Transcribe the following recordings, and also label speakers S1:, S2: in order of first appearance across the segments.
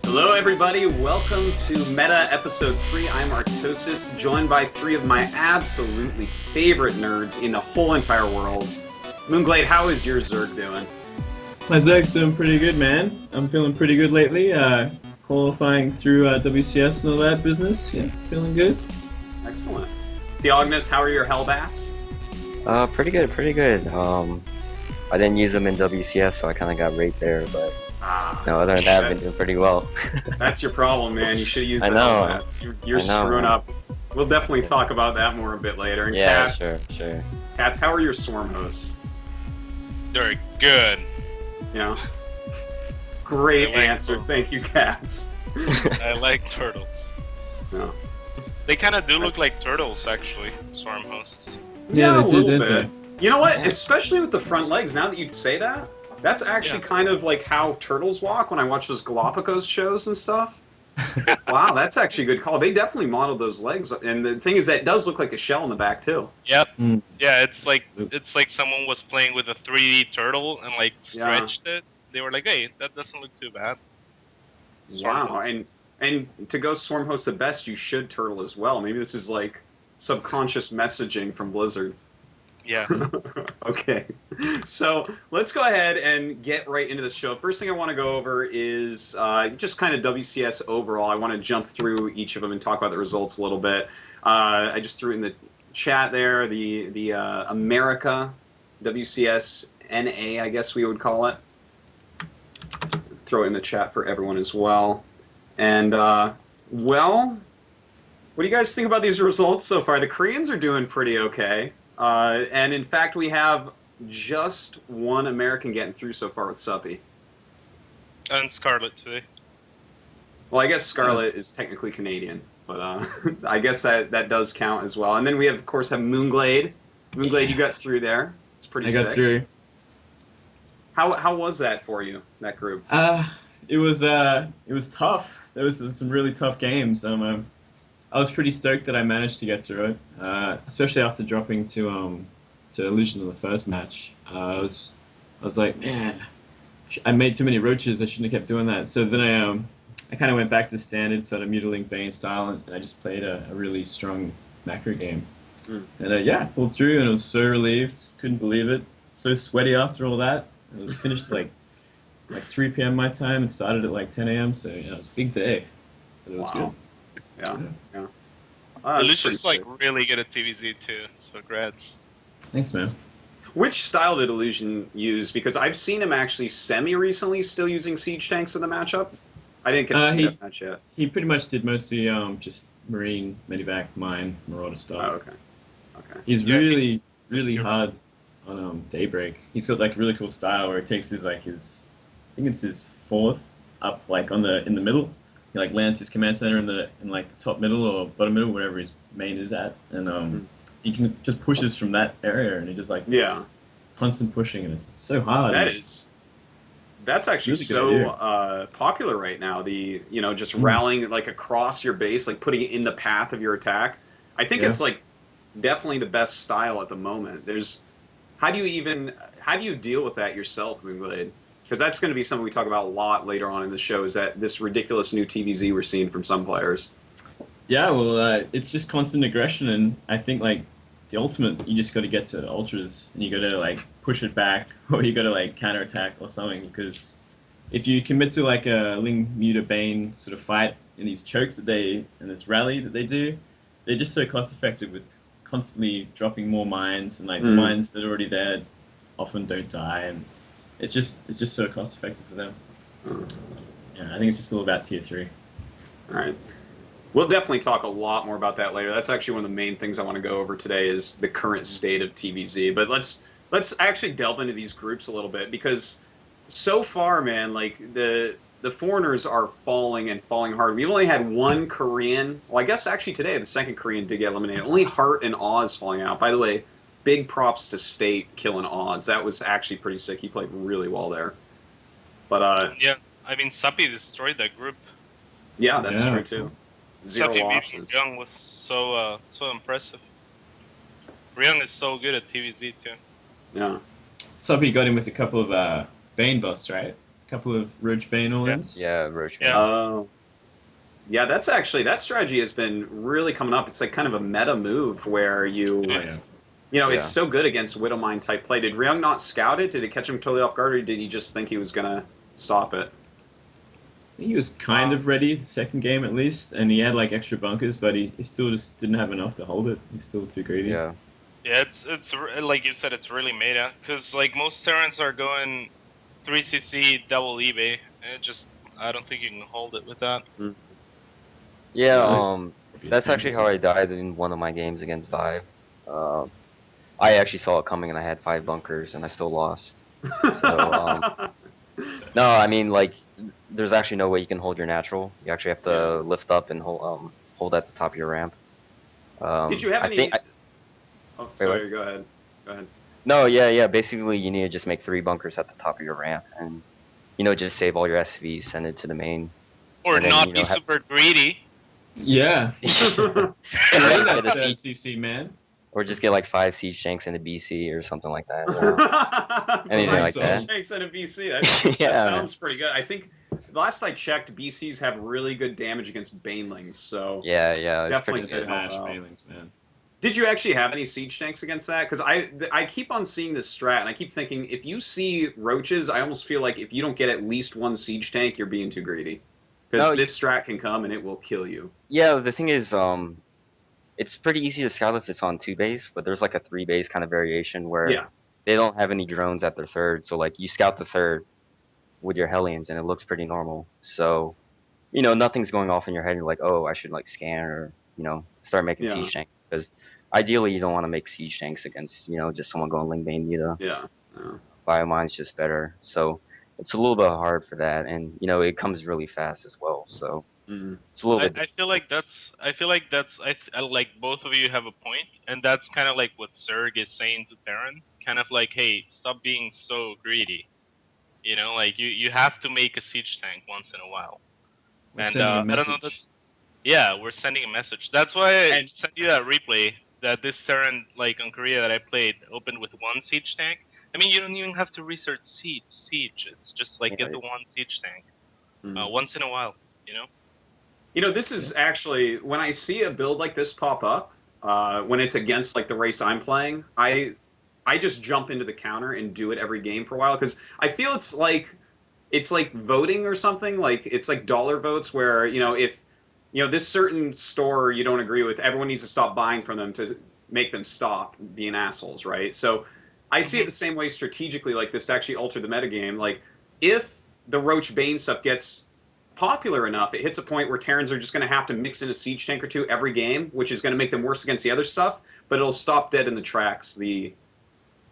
S1: Hello, everybody. Welcome to Meta Episode 3. I'm Artosis, joined by three of my absolutely favorite nerds in the whole entire world. Moonglade, how is your Zerg doing?
S2: My Zerg's doing pretty good, man. I'm feeling pretty good lately. Qualifying through WCS and all that business. Yeah, feeling good.
S1: Excellent. Theognis, how are your Hellbats?
S3: Pretty good, pretty good. I didn't use them in WCS, so I kind of got raped there, but no, other than that, I've been doing pretty well.
S1: That's your problem, man. You should have used the
S3: I know.
S1: Hellbats. You're screwing up. We'll definitely talk about that more a bit later. And
S3: Yeah,
S1: Catz,
S3: sure.
S1: Catz, how are your Swarm hosts?
S4: They're good.
S1: You know? Great
S4: I like
S1: answer.
S4: them.
S1: Thank you, Catz.
S4: I like turtles.
S1: No.
S4: They kind of do look like turtles, actually, swarm hosts.
S2: Yeah,
S1: a
S2: they do,
S1: little
S2: don't
S1: bit. You know what? Especially with the front legs, now that you say that, that's actually kind of like how turtles walk when I watch those Galapagos shows and stuff. Wow, that's actually a good call. They definitely modeled those legs, and the thing is that it does look like a shell in the back too.
S4: Yep.
S2: Mm.
S4: Yeah, it's like someone was playing with a 3D turtle and like
S1: Yeah.
S4: stretched it. They were like, "Hey, that doesn't look too bad." Swarm
S1: Wow,
S4: hosts.
S1: and to go swarm host the best, you should turtle as well. Maybe this is like subconscious messaging from Blizzard.
S4: Yeah.
S1: Okay, so let's go ahead and get right into the show. First thing I want to go over is just kind of WCS overall. I want to jump through each of them and talk about the results a little bit. I just threw in the chat there the America WCS NA, I guess we would call it. Throw it in the chat for everyone as well. And, well, what do you guys think about these results so far? The Koreans are doing pretty okay. And, in fact, we have just one American getting through so far with Suppy.
S4: And Scarlet today.
S1: Well, I guess Scarlet is technically Canadian, but I guess that does count as well. And then we, of course, have Moonglade. Moonglade, you got through there. It's pretty sick.
S2: I got through.
S1: How was that for you, that group?
S2: It was tough. There was some really tough games. I was pretty stoked that I managed to get through it, especially after dropping to Illusion in the first match. I was like, man, I made too many roaches. I shouldn't have kept doing that. So then I kind of went back to standard sort of Mutiling Bane style, and I just played a really strong macro game. And yeah, pulled through, and I was so relieved. Couldn't believe it. So sweaty after all that. It was finished like 3 p.m. my time and started at like 10 a.m. So yeah, it was a big day, but it was
S1: Wow.
S2: good.
S1: Yeah. That's
S4: Illusion's
S1: pretty
S4: like
S1: sick.
S4: really good at TvZ too, so congrats.
S2: Thanks, man.
S1: Which style did Illusion use? Because I've seen him actually semi-recently still using siege tanks in the matchup. I didn't get to see that match yet.
S2: He pretty much did mostly just Marine, Medivac, Mine, Marauder stuff.
S1: Oh, okay.
S2: He's
S4: Yeah,
S2: really hard on Daybreak. He's got like a really cool style where it takes his I think it's his fourth up like in the middle. He like lands his command center in like the top middle or bottom middle, wherever his main is at, and he can just pushes from that area, and he just like constant pushing, and it's so hard.
S1: That's actually
S2: Really good
S1: so popular right now. Just rallying like across your base, like putting it in the path of your attack. I think it's like definitely the best style at the moment. How do you deal with that yourself, Moonglade? Because that's going to be something we talk about a lot later on in the show, is that this ridiculous new TvZ we're seeing from some players.
S2: Yeah, well, it's just constant aggression, and I think like the ultimate, you just got to get to ultras, and you got to like push it back, or you got to like counterattack or something. Because if you commit to like a Ling Muta Bane sort of fight in these chokes and this rally that they do, they're just so cost effective with constantly dropping more mines, and like the mines that are already there often don't die, and it's just so cost effective for them. So, yeah, I think it's just all about tier 3.
S1: All right. We'll definitely talk a lot more about that later. That's actually one of the main things I want to go over today is the current state of TvZ. But let's actually delve into these groups a little bit, because so far, man, like the foreigners are falling hard. We've only had one Korean. Well, I guess actually today the second Korean did get eliminated. Only Hart and Oz falling out. By the way, big props to State killing Oz. That was actually pretty sick. He played really well there. But
S4: Yeah, I mean, Suppy destroyed that group.
S1: yeah, that's true too. 0
S4: Suppy
S1: losses.
S4: beating Ryung was so impressive. Ryung is so good at TvZ too.
S1: Yeah.
S2: Somebody got him with a couple of Bane buffs, right? couple of Roach Bane all-ins.
S3: Yeah, Roach.
S4: Yeah.
S1: Oh. Yeah, that's actually, that strategy has been really coming up. It's like kind of a meta move where you,
S2: Oh, yeah.
S1: you know, it's
S3: Yeah.
S1: so good against Widowmine type play. Did Ryung not scout it? Did it catch him totally off guard, or did he just think he was going to stop it?
S2: He was kind of ready the second game at least, and he had like extra bunkers, but he still just didn't have enough to hold it. He's still too greedy.
S3: Yeah.
S4: Yeah, like you said, it's really meta because like most Terrans are going 3cc double eBay, and it just I don't think you can hold it with that.
S3: Yeah,
S2: Maybe
S3: that's
S2: it's
S3: actually how I died in one of my games against Vive. I actually saw it coming and I had 5 bunkers and I still lost. So, no, I mean, like, there's actually no way you can hold your natural. You actually have to lift up and hold at the top of your ramp.
S1: Did you have
S3: I
S1: any...
S3: think
S1: Oh, sorry, go ahead. Go ahead.
S3: No, yeah. Basically, you need to just make 3 bunkers at the top of your ramp, and just save all your SVs, send it to the main,
S4: Or
S3: and then,
S4: not be super greedy.
S2: Yeah.
S3: or
S2: Play
S3: just
S2: that
S3: get a
S2: third
S3: siege,
S2: CC, man.
S3: or just get like 5 siege tanks into BC or something like that. Anything like that.
S1: Shanks and a BC. That
S3: Yeah,
S1: sounds pretty good. I think last I checked, BCs have really good damage against Banelings, so
S3: Yeah, it's
S1: definitely
S3: pretty
S2: Good
S1: good.
S3: good.
S2: smash failings, man.
S1: Did you actually have any siege tanks against that? Because I keep on seeing this strat, and I keep thinking if you see roaches, I almost feel like if you don't get at least 1 siege tank, you're being too greedy. Because
S3: No,
S1: this strat can come and it will kill you.
S3: Yeah, the thing is, it's pretty easy to scout if it's on 2 base, but there's like a 3 base kind of variation where
S1: Yeah.
S3: they don't have any drones at their third, so like you scout the third with your Hellions and it looks pretty normal. So, nothing's going off in your head. And you're like, oh, I should like scan or start making
S1: Yeah.
S3: siege tanks, because ideally you don't want to make siege tanks against just someone going Lingbane Nita.
S1: Yeah.
S3: Biomine's just better, so it's a little bit hard for that, and it comes really fast as well. So it's a little bit.
S4: I feel like that's I like both of you have a point, and that's kind of like what Zerg is saying to Terran, kind of like, hey, stop being so greedy. Like you have to make a siege tank once in a while.
S2: We're
S4: And
S2: sending a
S4: I don't know.
S2: message.
S4: We're sending a message. That's why I sent you that replay that this Terran like on Korea that I played opened with 1 siege tank. I mean, you don't even have to research siege. It's just like get the 1 siege tank once in a while.
S1: This is actually, when I see a build like this pop up, when it's against like the race I'm playing, I just jump into the counter and do it every game for a while, because I feel it's like voting or something. Like it's like dollar votes where if this certain store you don't agree with, everyone needs to stop buying from them to make them stop being assholes, right? So I see it the same way strategically, like this to actually alter the metagame. Like if the Roach Bane stuff gets popular enough, it hits a point where Terrans are just going to have to mix in a siege tank or 2 every game, which is going to make them worse against the other stuff, but it'll stop dead in the tracks the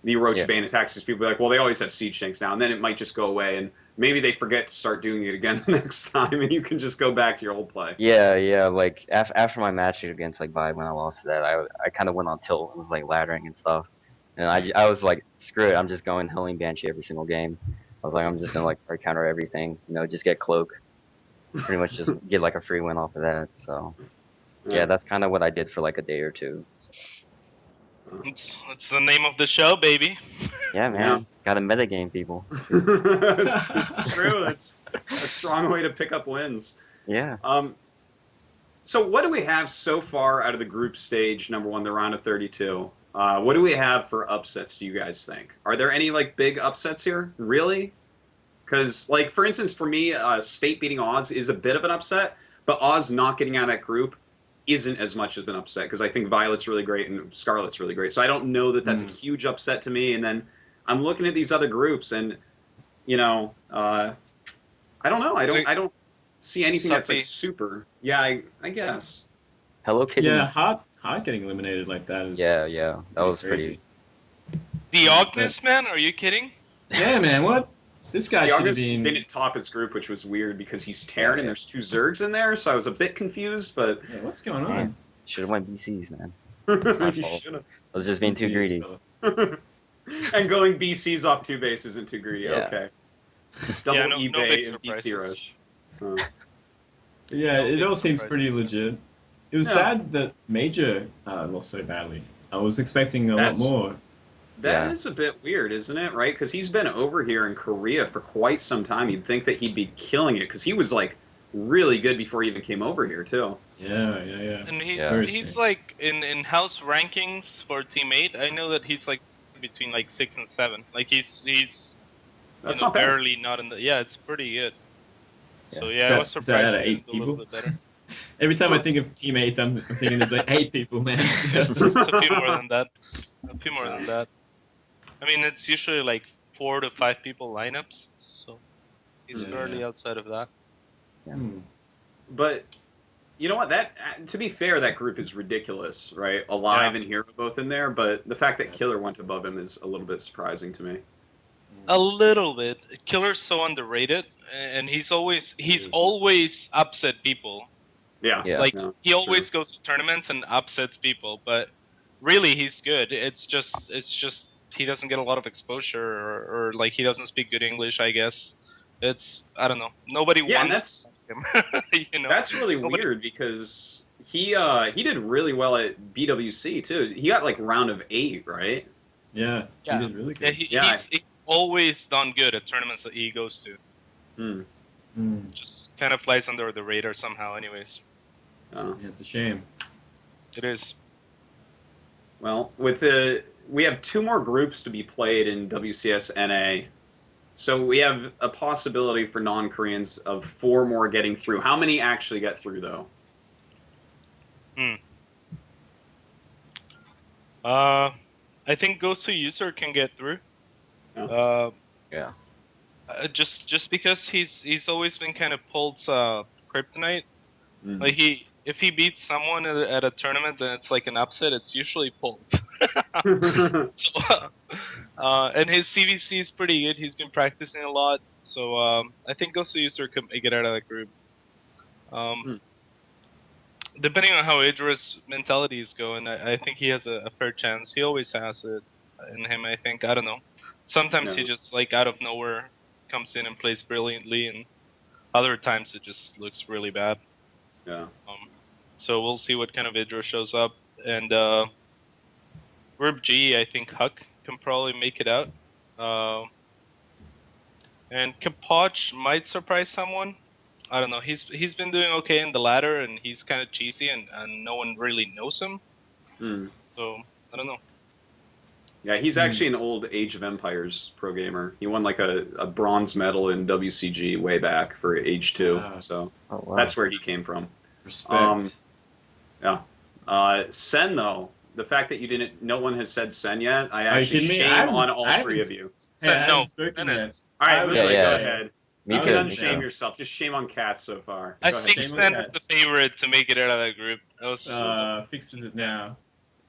S1: Roach Bane attacks, because people be like, well, they always have siege tanks now, and then it might just go away, and maybe they forget to start doing it again the next time, and you can just go back to your old play.
S3: Yeah. Like after my match against like Vibe, when I lost to that, I kind of went on tilt and was like laddering and stuff, and I was like, screw it, I'm just going Helling Banshee every single game. I was like, I'm just gonna like counter everything, just get cloak, pretty much just get like a free win off of that. So yeah, that's kind of what I did for like a day or 2. So.
S4: It's the name of the show, baby.
S3: Yeah, man. Got a metagame, people.
S1: it's true. It's a strong way to pick up wins.
S3: Yeah.
S1: So what do we have so far out of the group stage, number 1, the round of 32? What do we have for upsets, do you guys think? Are there any, like, big upsets here? Really? Because, like, for instance, for me, State beating Oz is a bit of an upset, but Oz not getting out of that group isn't as much of an upset, because I think Violet's really great and Scarlet's really great. So I don't know that that's a huge upset to me. And then I'm looking at these other groups, and I don't know. I don't see anything that's like super. Yeah, I guess.
S3: Hello Kitty.
S2: Yeah, hard getting eliminated like that is.
S3: Yeah. That was
S2: crazy.
S4: Theognis, man, are you kidding?
S2: Yeah, man. What? This guy should have been.
S1: Didn't top his group, which was weird because he's Terran and there's 2 Zergs in there, so I was a bit confused. But
S2: Yeah, what's going on?
S3: Should have went BCs, man.
S1: you
S3: fault.
S1: should have.
S3: I was just being too greedy.
S1: And going BCs off 2 base isn't too greedy.
S3: Yeah.
S1: Okay. Double
S4: no
S1: eBay
S4: big
S1: and BC
S4: surprises.
S1: rush.
S2: Yeah, it all seems
S4: surprises.
S2: pretty legit. It was
S1: Yeah.
S2: sad that Major lost so badly. I was expecting a lot more.
S1: That
S3: Yeah.
S1: is a bit weird, isn't it? Right? Because he's been over here in Korea for quite some time. You'd think that he'd be killing it because he was like really good before he even came over here too.
S2: Yeah.
S4: And
S3: Yeah.
S2: Very
S4: he's
S2: strange.
S4: like in house rankings for Team 8. I know that he's like between like 6 and 7. Like he's
S1: That's not bad.
S4: barely not in the. Yeah, it's pretty good. So
S3: Yeah.
S4: yeah, I was
S2: Is that
S4: surprised
S2: out of
S4: he
S2: 8
S4: didn't do a little
S2: people?
S4: bit better.
S2: Every time I think of Team 8, I'm thinking there's like 8 people, man.
S4: It's a few more than that. A few more than
S1: Yeah.
S4: that. I mean, it's usually like 4 to 5 people lineups. So he's
S2: Yeah.
S4: barely outside of that.
S2: Hmm.
S1: But you know what? That to be fair, that group is ridiculous, right? Alive and Hero both in there, but the fact that Killer went above him is a little bit surprising to me.
S4: A little bit. Killer's so underrated, and he's always upset people.
S1: Yeah.
S3: Yeah.
S4: Like
S1: No,
S4: he
S1: it's
S4: always goes to tournaments and upsets people, but really he's good. It's just he doesn't get a lot of exposure, or like he doesn't speak good English. I guess I don't know. Nobody
S1: Yeah, and
S4: wants him.
S1: that's really
S4: Nobody-
S1: weird because he did really well at BWC too. He got like round of 8, right?
S2: Yeah,
S4: Yeah.
S2: he did really
S4: Yeah,
S2: good.
S4: he's always done good at tournaments that he goes to.
S1: Hmm.
S2: Hmm.
S4: Just kind of flies under the radar somehow. Anyways,
S1: Oh.
S2: Yeah, it's a shame.
S4: it is.
S1: Well, we have 2 more groups to be played in WCS NA. So we have a possibility for non-Koreans of 4 more getting through. How many actually get through though?
S4: I think Ghost to User can get through.
S1: Yeah.
S3: Yeah.
S4: Just because he's always been kind of Pult's kryptonite.
S1: Mm.
S4: Like if he beats someone at a tournament, then it's like an upset. It's usually Pult. So, and his CVC is pretty good. He's been practicing a lot, so I think Ghost User could make it out of that group. Depending on how Idra's mentality is going, I think he has a fair chance. He always has it in him. I think. I don't know. Sometimes he
S1: No.
S4: just like out of nowhere comes in and plays brilliantly, and other times it just looks really bad.
S1: Yeah.
S4: So we'll see what kind of Idra shows up. And Group G, I think Huck can probably make it out. And Kapoch might surprise someone. I don't know. He's been doing okay in the ladder, and he's kind of cheesy, and no one really knows him.
S1: Mm.
S4: So I don't know.
S1: Yeah, he's actually an old Age of Empires pro gamer. He won like a bronze medal in WCG way back for Age 2.
S2: Wow.
S1: So
S3: Oh wow.
S1: that's where he came from.
S2: Respect.
S1: Yeah. Sen though, the fact that no one has said Sen yet, I
S2: Are you
S1: actually
S2: kidding me?
S1: shame
S2: I
S1: on
S2: haven't-
S1: all
S2: I
S1: 3
S2: haven't-
S1: of you.
S2: Hey, I haven't
S4: No,
S2: spoken
S4: Sen
S2: yet.
S4: is-
S1: All right,
S2: I was
S1: Moonglade,
S3: Yeah,
S1: go
S3: yeah.
S1: ahead.
S3: Me
S2: I
S3: too.
S1: Don't
S2: was
S1: shame
S2: too.
S1: yourself. Just shame on Catz so far.
S4: I
S1: Go ahead.
S4: think
S2: Shame on
S4: Sen
S2: that.
S4: is the favorite to make it out of that group.
S2: Fixes it now.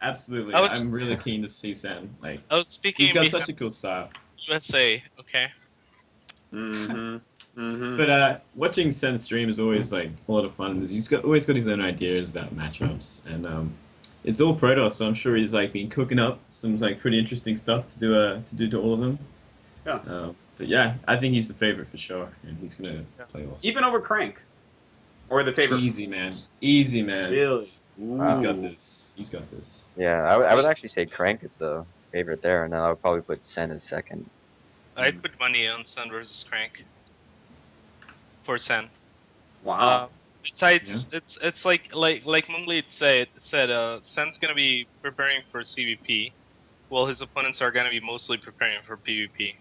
S2: Absolutely.
S4: I was
S2: I'm
S4: just-
S2: really keen to see Sen. Like,
S4: I was speaking
S2: he's got
S4: behind
S2: such a cool style.
S4: USA. Okay.
S1: Mm-hmm. Mm-hmm.
S2: But watching Sen stream is always like a lot of fun. Always got his own ideas about matchups, and it's all Protoss, so I'm sure he's like been cooking up some like pretty interesting stuff to do to all of them.
S1: Yeah.
S2: But yeah, I think he's the favorite for sure, and he's gonna play awesome.
S1: Even over Crank. Or the favorite.
S2: Easy man, easy man.
S1: Really?
S2: He's got
S1: Ooh.
S2: this. He's got this.
S3: Yeah, I would actually say Crank is the favorite there, and then I would probably put Sen as second.
S4: I'd put money on Sen versus Crank. For Sen.
S1: Wow.
S4: Besides, it's like Moonglade said, Sen's gonna be preparing for CVP, while his opponents are gonna be mostly preparing for PvP.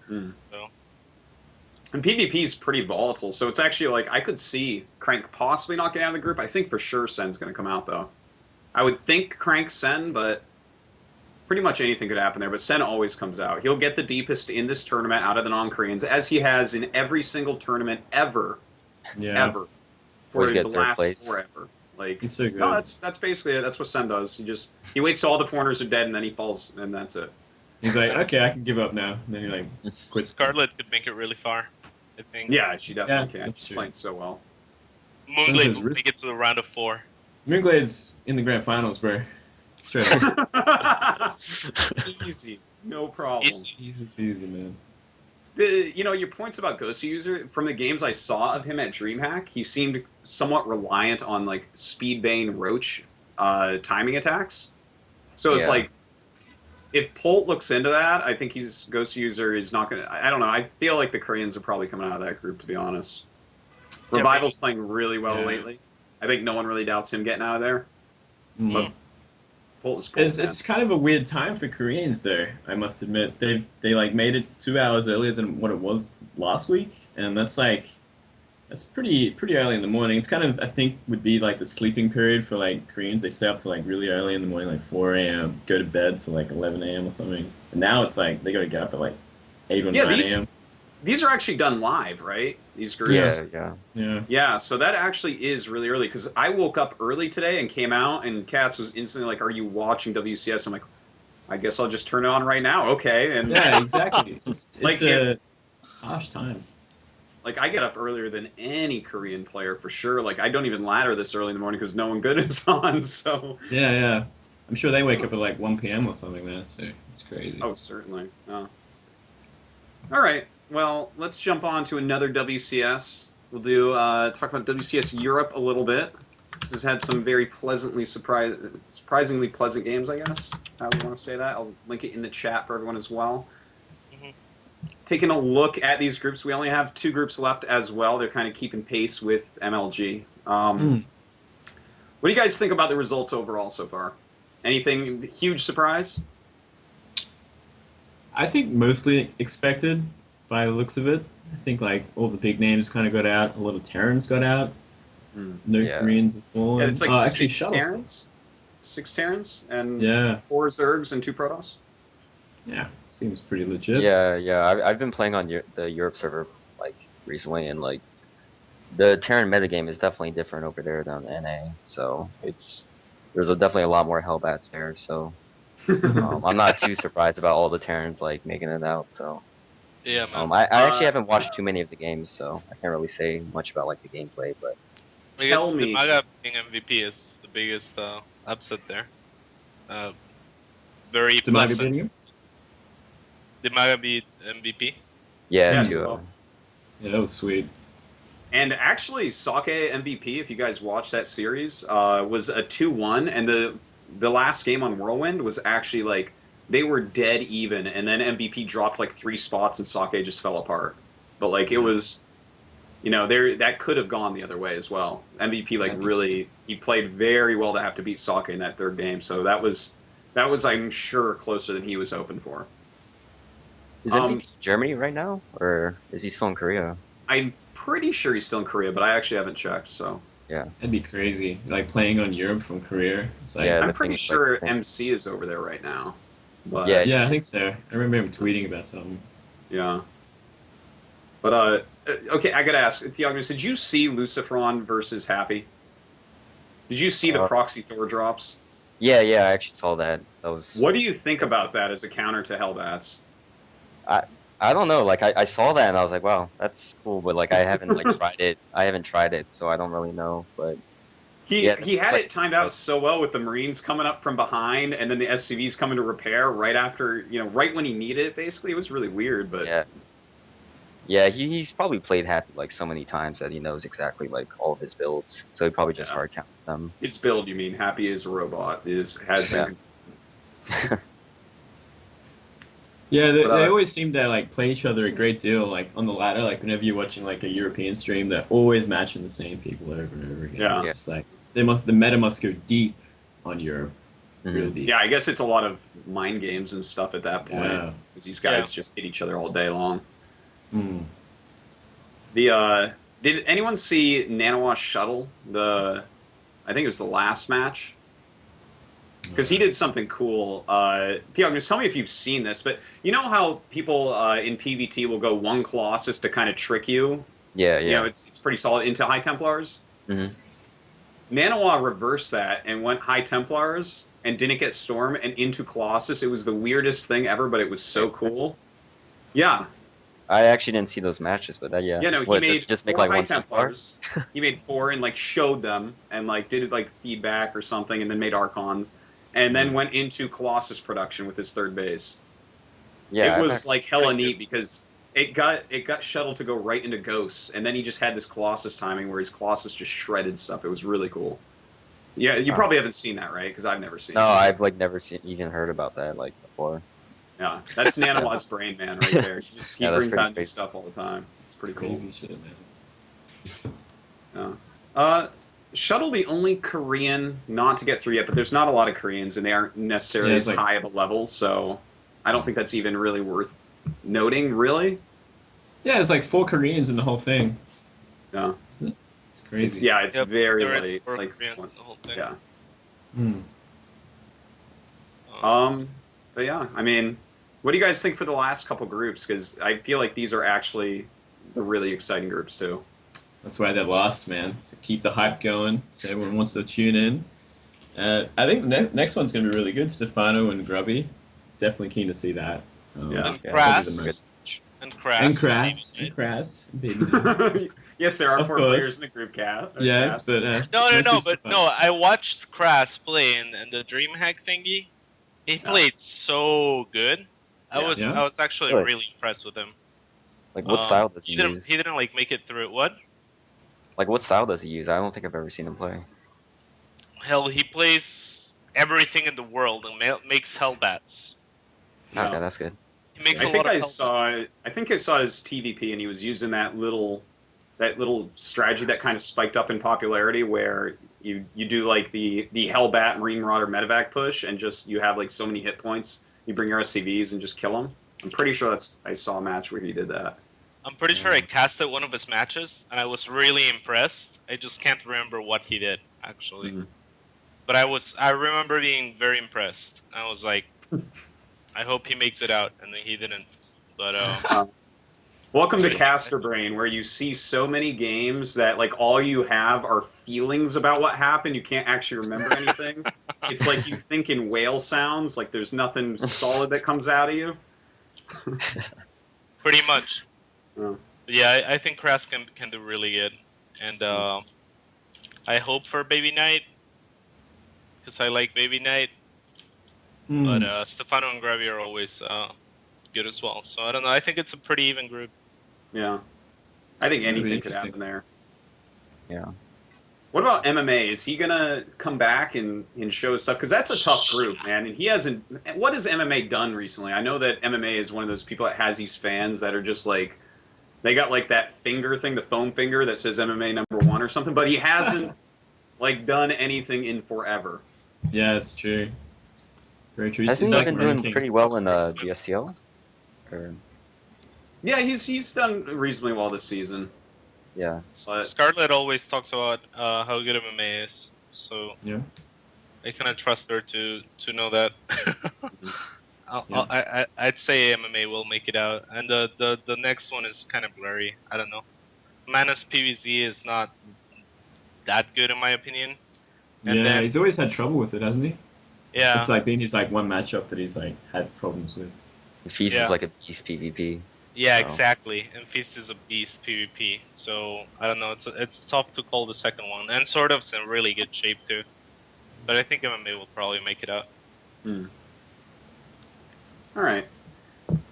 S1: Mm.
S4: So
S1: And PvP is pretty volatile, so it's actually like I could see Crank possibly not getting out of the group. I think for sure Sen's going to come out though. I would think Crank Sen, but pretty much anything could happen there. But Sen always comes out. He'll get the deepest in this tournament out of the non-Koreans, as he has in every single tournament ever,
S2: Yeah.
S1: for
S3: Always get
S1: the
S3: third
S1: last
S3: place.
S1: forever. Like
S2: He's so good.
S1: no, that's basically it. That's what Sen does. He waits till all the foreigners are dead and then he falls, and that's it.
S2: He's like, okay, I can give up now. And then he like quits.
S4: Scarlet could make it really far, I think.
S1: Yeah, she definitely
S2: Yeah,
S1: can.
S2: that's
S1: She's
S2: true.
S1: playing so well.
S4: Moonglade
S2: His
S4: will
S2: wrist-
S4: make it to the round of 4.
S2: Moonglade's in the grand finals, bro. Straight up.
S1: Easy, no problem.
S2: Easy, man.
S1: Your points about Ghost User, from the games I saw of him at DreamHack, he seemed somewhat reliant on like Speedbane Roach timing attacks. So if
S3: Yeah.
S1: like if Polt looks into that, I think he's Ghost User is not going to. I don't know. I feel like the Koreans are probably coming out of that group, to be honest.
S4: Yeah,
S1: Revival's playing really well
S2: Yeah.
S1: lately. I think no one really doubts him getting out of there.
S2: Mm.
S1: But Polt is Polt.
S2: It's kind of a weird time for Koreans there, I must admit. They like made it 2 hours earlier than what it was last week, and that's pretty early in the morning. It's kind of, I think, would be like the sleeping period for like Koreans. They stay up to like really early in the morning, like 4 a.m., go to bed till like 11 a.m. or something. And now it's like they got to get up at like 8 or 9 a.m.
S1: These are actually done live, right? These groups.
S3: Yeah.
S1: Yeah, so that actually is really early because I woke up early today and came out, and Catz was instantly like, "Are you watching WCS?" I'm like, "I guess I'll just turn it on right now." Okay, and
S2: Yeah, exactly. It's
S1: Like,
S2: a harsh time.
S1: like I get up earlier than any Korean player for sure. Like I don't even ladder this early in the morning because no one good is on. So
S2: Yeah. I'm sure they wake up at like 1 p.m. or something there, so it's crazy.
S1: oh, certainly. Oh. All right. Well, let's jump on to another WCS. We'll do talk about WCS Europe a little bit. This has had some very surprisingly pleasant games, I guess. How do you want to say that? I'll link it in the chat for everyone as well.
S4: Mhm.
S1: Taking a look at these groups, we only have 2 groups left as well. They're kind of keeping pace with MLG. What do you guys think about the results overall so far? Anything huge surprise?
S2: I think mostly expected by the looks of it. I think like all the big names kind of got out. A lot of Terrans got out. No
S3: Yeah.
S2: Koreans have fallen.
S1: Yeah, it's like
S2: actually,
S1: 6
S2: Shuttle.
S1: Terrans. 6 Terrans and
S2: Yeah,
S1: 4 Zergs and 2 Protoss.
S2: yeah, seems pretty legit.
S3: Yeah. I've been playing on the Europe server like recently, and like the Terran metagame is definitely different over there than NA. So there's definitely a lot more Hellbats there. So I'm not too surprised about all the Terrans like making it out. So
S4: Yeah, man.
S3: I actually haven't watched too many of the games, so I can't really say much about like the gameplay. But
S4: I
S1: Tell
S4: guess
S1: me.
S4: the Maga being MVP is the biggest upset there. Very
S2: Demaga
S4: pleasant.
S2: beating him?
S4: The Maga beat MVP.
S3: yeah,
S1: Yeah,
S3: too,
S1: well.
S2: Yeah, that was sweet.
S1: And actually, Sake MVP, if you guys watched that series, was a 2-1, and the last game on Whirlwind was actually like they were dead even, and then MVP dropped like 3 spots, and Sake just fell apart. But like it was, that could have gone the other way as well. MVP like really he played very well to have to beat Sake in that 3rd game, so that was I'm sure closer than he was hoping for.
S3: is MVP Germany right now, or is he still in Korea?
S1: I'm pretty sure he's still in Korea, but I actually haven't checked. So
S2: That'd be crazy. Like playing on Europe from Korea. It's like,
S3: Yeah.
S1: I'm
S3: the
S1: pretty
S3: thing's,
S1: sure
S3: like, the same.
S1: MC is over there right now. But,
S3: Yeah.
S2: yeah, I think so. I remember him tweeting about something.
S1: yeah. But okay, I gotta ask, Theognis, did you see Lucifron versus Happy? Did you see the proxy Thor drops?
S3: Yeah, I actually saw that. That was.
S1: What do you think about that as a counter to Hellbats?
S3: I don't know. Like I saw that and I was like, wow, that's cool. But like I haven't like tried it. I haven't tried it, so I don't really know. But
S1: He
S3: Yeah,
S1: had
S3: like-
S1: it timed out so well with the Marines coming up from behind, and then the SCVs coming to repair right after, right when he needed it. Basically, it was really weird. But
S3: yeah, he's probably played Happy like so many times that he knows exactly like all of his builds. So he probably just hard counted them.
S1: his build, you mean? Happy is a robot. Has been.
S2: Yeah, they
S1: But,
S2: always seem to like play each other a great deal. Like on the ladder, like whenever you're watching like a European stream, they're always matching the same people over and over again.
S1: Yeah.
S2: It's just like the meta must go deep on Europe, really deep.
S1: Yeah, I guess it's a lot of mind games and stuff at that point,
S2: Yeah.
S1: because these guys just hit each other all day long.
S2: Mm.
S1: Did anyone see Nanowa's shuttle? I think it was the last match. Because he did something cool. Theognis, tell me if you've seen this, but you know how people in PvT will go 1 Colossus to kind of trick you?
S3: Yeah.
S1: It's pretty solid into High Templars.
S3: Mhm.
S1: Nanowa reversed that and went High Templars and didn't get Storm and into Colossus. It was the weirdest thing ever, but it was so cool. Yeah.
S3: I actually didn't see those matches, but yeah.
S1: Yeah, no, he
S3: What,
S1: made
S3: just
S1: 4
S3: make like
S1: High
S3: one Templar?
S1: Templars. He made 4 and like showed them and like did it like feedback or something, and then made Archons, and then went into Colossus production with his 3rd base.
S3: Yeah,
S1: It was like hella neat because it got shuttled to go right into Ghosts, and then he just had this Colossus timing where his Colossus just shredded stuff. It was really cool. Yeah, you probably haven't seen that, right? Because I've never seen
S3: No,
S1: it.
S3: I've like never even heard about that. Like before.
S1: Yeah, that's Nanowa's brain man right there. He
S3: Yeah, that's
S1: brings
S3: pretty
S1: out new
S3: crazy.
S1: stuff all the time. It's pretty cool.
S2: Crazy shit, man.
S1: Yeah. Shuttle, the only Korean not to get through yet, but there's not a lot of Koreans, and they aren't necessarily
S2: Yeah,
S1: as
S2: it's like-
S1: high of a level, so I don't think that's even really worth noting, really.
S2: Yeah, it's like 4 Koreans in the whole thing.
S1: Yeah.
S2: Isn't it? It's crazy.
S1: It's
S4: Yep,
S1: very
S4: there is
S1: late.
S4: 4
S1: Like,
S4: Koreans in the whole thing.
S1: yeah.
S2: Hmm.
S1: But yeah, I mean, what do you guys think for the last couple groups? Because I feel like these are actually the really exciting groups too.
S2: That's why they're last, man. So keep the hype going. So everyone wants to tune in. I think the next one's going to be really good. Stefano and Grubby. Definitely keen to see that.
S1: Yeah.
S4: And
S3: Yeah,
S4: Crass.
S2: probably the most-
S4: And Crass.
S2: And Crass.
S4: maybe.
S2: And Crass. Baby.
S1: Yes, there are
S2: Of
S1: 4
S2: course.
S1: players in the group, Cat.
S2: Yes, but
S4: No,
S2: mostly
S4: but
S2: Stefano.
S4: no, I watched Crass play in the DreamHack thingy. He played so good. I
S2: Yeah.
S4: was actually
S3: Really?
S4: really impressed with him.
S3: Like, what style does he
S4: He didn't
S3: use?
S4: he didn't like make it through. What?
S3: Like, what style does he use? I don't think I've ever seen him play.
S4: Hell, he plays everything in the world and makes Hellbats.
S1: Yeah.
S3: Okay, that's good.
S4: He makes
S1: I
S4: a
S1: think
S4: lot of
S1: I
S4: Hellbats.
S1: saw his TVP, and he was using that little strategy that kind of spiked up in popularity, where you do like the Hellbat Marine Marauder medevac push, and just you have like so many hit points, you bring your SCVs and just kill them. I'm pretty sure I saw a match where he did that.
S4: I'm pretty sure I casted one of his matches and I was really impressed. I just can't remember what he did actually.
S1: Mhm.
S4: But I remember being very impressed. I was like, I hope he makes it out, and then he didn't. But
S1: Welcome to
S4: Really?
S1: Caster Brain, where you see so many games that like all you have are feelings about what happened. You can't actually remember anything. It's like you think in whale sounds, like there's nothing solid that comes out of you.
S4: pretty much.
S1: Oh.
S4: But yeah, I think Crass can do really good, and I hope for Baby Knight because I like Baby Knight.
S2: Hmm.
S4: But Stefano and Gravi are always good as well. So I don't know. I think it's a pretty even group.
S1: Yeah. I think
S2: Really
S1: anything could
S2: interesting.
S1: happen there.
S3: Yeah.
S1: What about MMA? Is he gonna come back and show his stuff? Because that's a tough group, man. And he hasn't. What has MMA done recently? I know that MMA is one of those people that has these fans that are just like, they got like that finger thing, the foam finger that says MMA #1 or something. But he hasn't like done anything in forever.
S2: Yeah, it's true. Very true.
S3: Hasn't
S2: It's
S3: he
S2: like
S3: been
S2: Roman
S3: doing
S2: King.
S3: pretty well in GSL? Or,
S1: Yeah, he's done reasonably well this season.
S3: yeah.
S1: But
S4: Scarlett always talks about how good MMA is, so
S2: Yeah.
S4: I kind of trust her to know that. I'd say MMA will make it out, and the next one is kind of blurry. I don't know. Manus PvZ is not that good in my opinion. And
S2: Yeah,
S4: then-
S2: he's always had trouble with it, hasn't he?
S4: Yeah,
S2: It's like been his like one matchup that he's like had problems with.
S3: Feast
S4: Yeah.
S3: is like a beast PvP.
S4: yeah,
S3: so-
S4: exactly. And Feast is a beast PvP, so I don't know. It's tough to call the second one, and sort of's in really good shape too. But I think MMA will probably make it out.
S1: all right.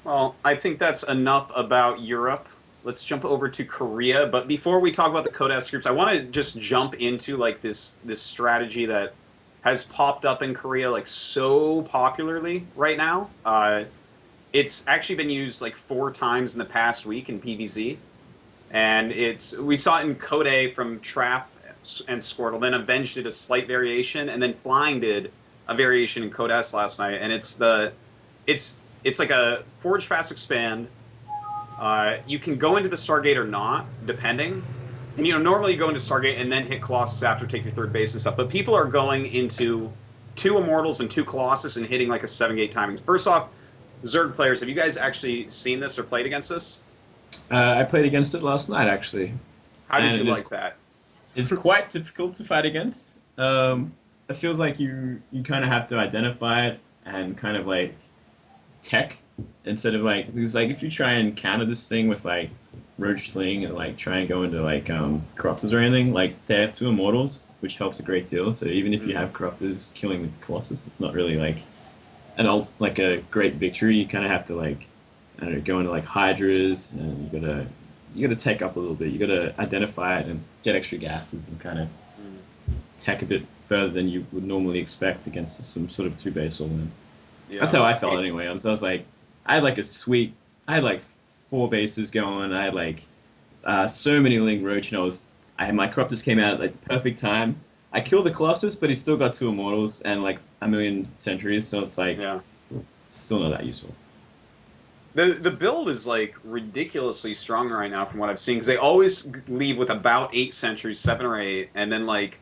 S1: Well, I think that's enough about Europe. Let's jump over to Korea. But before we talk about the Code S groups, I want to just jump into like this strategy that has popped up in Korea like so popularly right now. It's actually been used like 4 times in the past week in PvZ, and we saw it in Code A from Trap and Squirtle. Then Avenge did a slight variation, and then Flying did a variation in Code S last night. And it's like a Forge Fast Expand. You can go into the Stargate or not, depending. And normally you go into Stargate and then hit Colossus after, take your 3rd base and stuff. But people are going into 2 Immortals and 2 Colossus and hitting like a 7-gate timing. First off, Zerg players, have you guys actually seen this or played against this?
S2: I played against it last night actually.
S1: How did
S2: And
S1: you
S2: it is-
S1: like that?
S2: It's quite difficult to fight against. It feels like you kind of have to identify it and kind of like tech instead of like, because like if you try and counter this thing with like Roach Sling and like try and go into like Corruptors or anything, like they have 2 Immortals, which helps a great deal. So even if you have Corruptors killing the Colossus, it's not really like like a great victory. You kind of have to like, I don't know, go into like Hydras, and you gotta tech up a little bit. You gotta identify it and get extra gases and kind of tech a bit further than you would normally expect against some sort of 2-base all-in. That's how I felt anyway. So I was like, I had like I had like 4 bases going. I had like so many Ling Roach, and my Corruptors came out at like the perfect time. I killed the Colossus, but he still got 2 Immortals and like a million Sentries, so it's like still not that useful.
S1: The build is like ridiculously strong right now from what I've seen because they always leave with about 8 Sentries, 7 or 8, and then like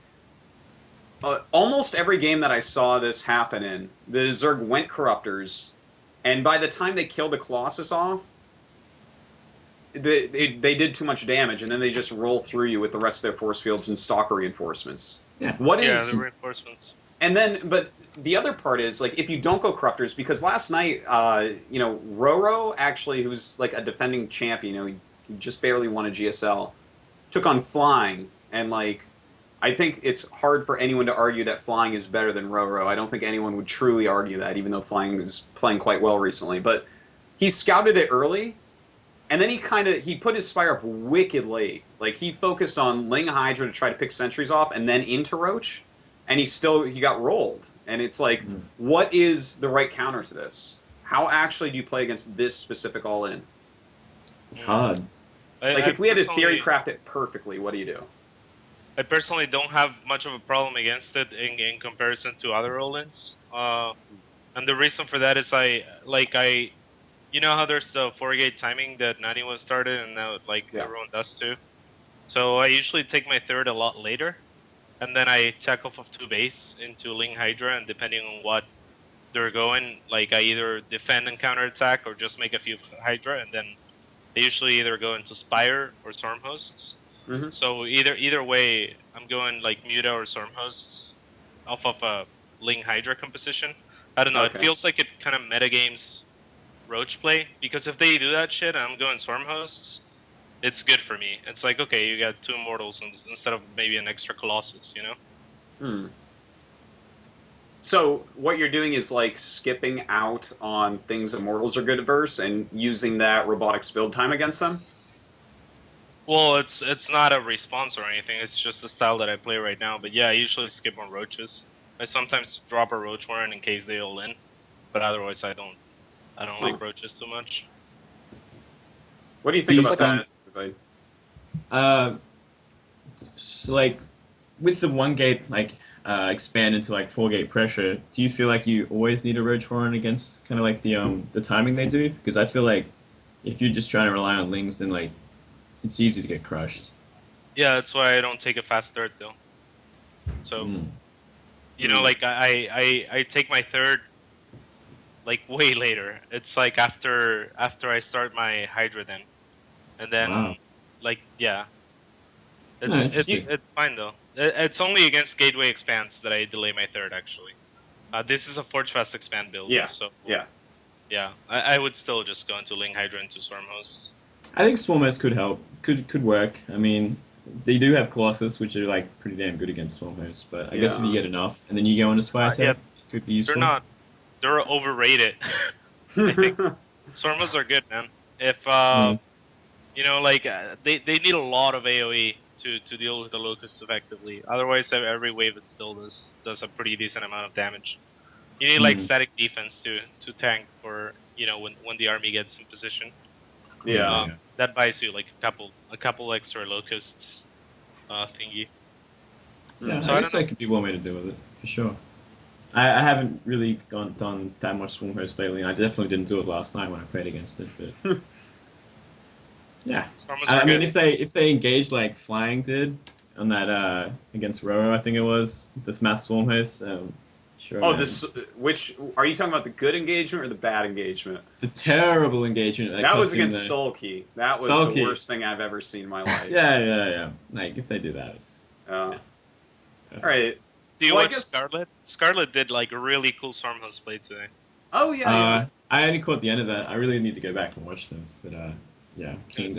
S1: almost every game that I saw this happen in, the Zerg went Corruptors, and by the time they killed the Colossus off, they did too much damage, and then they just roll through you with the rest of their force fields and stalker reinforcements.
S2: Yeah.
S4: The reinforcements.
S1: And then, but the other part is, like, if you don't go Corruptors, because last night, Roro, actually, who's, like, a defending champion, he just barely won a GSL, took on Flying, and, like, I think it's hard for anyone to argue that Flying is better than Roro. I don't think anyone would truly argue that, even though Flying is playing quite well recently. But he scouted it early, and then he put his Spire up wicked late. Like, he focused on Ling Hydra to try to pick sentries off, and then into Roach, and he got rolled. And it's like, what is the right counter to this? How actually do you play against this specific all-in?
S2: It's hard.
S1: Like, if we had to theory craft it perfectly, what do you do?
S4: I personally don't have much of a problem against it in comparison to other all-ins. And the reason for that is you know how there's the 4-gate timing that 91 started and now everyone does too? So I usually take my third a lot later, and then I check off of 2 base into Ling Hydra, and depending on what they're going, like I either defend and counterattack or just make a few Hydra, and then they usually either go into Spire or Storm Hosts.
S1: Mm-hmm.
S4: So either way, I'm going like Muta or Storm Hosts off of a Ling Hydra composition. I don't know, It feels like it kind of metagames Roach play, because if they do that shit and I'm going Storm Hosts, it's good for me. It's like, okay, you got 2 Immortals instead of maybe an extra Colossus, you know?
S1: So what you're doing is like skipping out on things Immortals are good verse and using that Robotics build time against them?
S4: Well, it's not a response or anything. It's just the style that I play right now. But yeah, I usually skip on Roaches. I sometimes drop a Roach Warren in case they all in, but otherwise I don't like Roaches too much.
S1: What do you think about that?
S2: So like with the 1-gate expand into like 4-gate pressure, do you feel like you always need a Roach Warren against kind of like the timing they do? Because I feel like if you're just trying to rely on Lings, then like it's easy to get crushed.
S4: Yeah, that's why I don't take a fast third though. So, like I take my third like way later. It's like after I start my Hydra then, and then it's fine though. It's only against Gateway expands that I delay my third actually. This is a Forge Fast expand build. So I would still just go into Ling Hydra into Storm Hosts.
S2: I think Swarm Hosts could help. Could work. I mean, they do have Colossus, which are like pretty damn good against Swarm Hosts. But I guess if you get enough, and then you go into Spire, it could be useful.
S4: They're overrated. I think Swarm Hosts are good, man. If they need a lot of AOE to deal with the Locusts effectively. Otherwise, every wave it still does a pretty decent amount of damage. You need like static defense to tank for when the army gets in position. That buys you like a couple extra Locusts thingy.
S2: Yeah, so I guess that could be one way to deal with it for sure. I haven't really done that much Swarm Host lately. I definitely didn't do it last night when I played against it, but yeah. I mean, if they engage like Flying did on that against Roro, I think it was this Math Swarm Host. Sure.
S1: Oh, which are you talking about? The good engagement or the bad engagement?
S2: The terrible engagement.
S1: That was against Sulky. That was the worst thing I've ever seen in my life.
S2: Yeah. Like if they do that, it's.
S1: All right.
S4: Do you watch Scarlet? Scarlet did like a really cool Storm Host play today.
S1: Oh yeah.
S2: I only caught the end of that. I really need to go back and watch them, but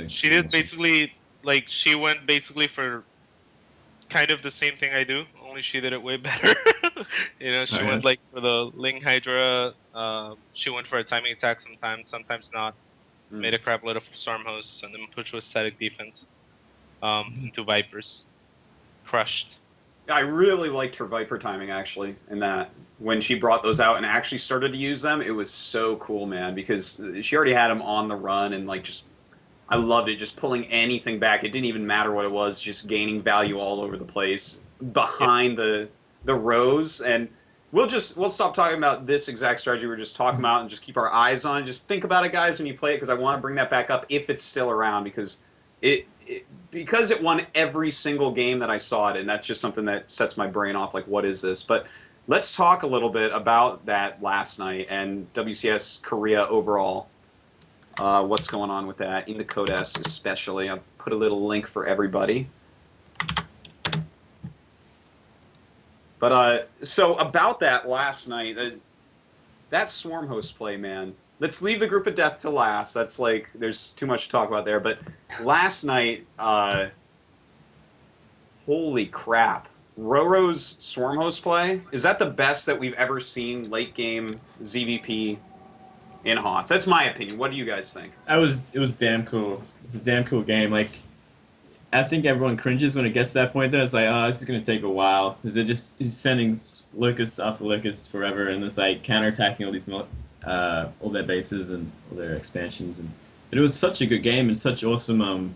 S4: She did basically she went basically for kind of the same thing I do, only she did it way better. She went like for the Ling Hydra. She went for a timing attack sometimes not. Made a crap load of Storm Hosts and then pushed with static defense into Vipers. Crushed.
S1: I really liked her Viper timing, actually, in that. When she brought those out and actually started to use them, it was so cool, man, because she already had them on the run and, like, just... I loved it, just pulling anything back. It didn't even matter what it was, just gaining value all over the place behind the rows. And we'll stop talking about this exact strategy we were just talking about and just keep our eyes on it. Just think about it, guys, when you play it, because I want to bring that back up if it's still around, because because it won every single game that I saw it in. That's just something that sets my brain off, like, what is this? But let's talk a little bit about that last night and WCS Korea overall. What's going on with that in the Code S especially. I'll put a little link for everybody. But so about that last night, that Swarm host play, man. Let's leave the Group of Death to last. That's like, there's too much to talk about there. But last night, holy crap. Roro's Swarm host play, is that the best that we've ever seen late game ZVP in HOTS? That's my opinion. What do you guys think?
S2: It was damn cool. It's a damn cool game. Like, I think everyone cringes when it gets to that point. Though it's like, oh, this is gonna take a while because he's sending locusts after locusts forever, and it's like counterattacking all their bases and all their expansions. But it was such a good game and such awesome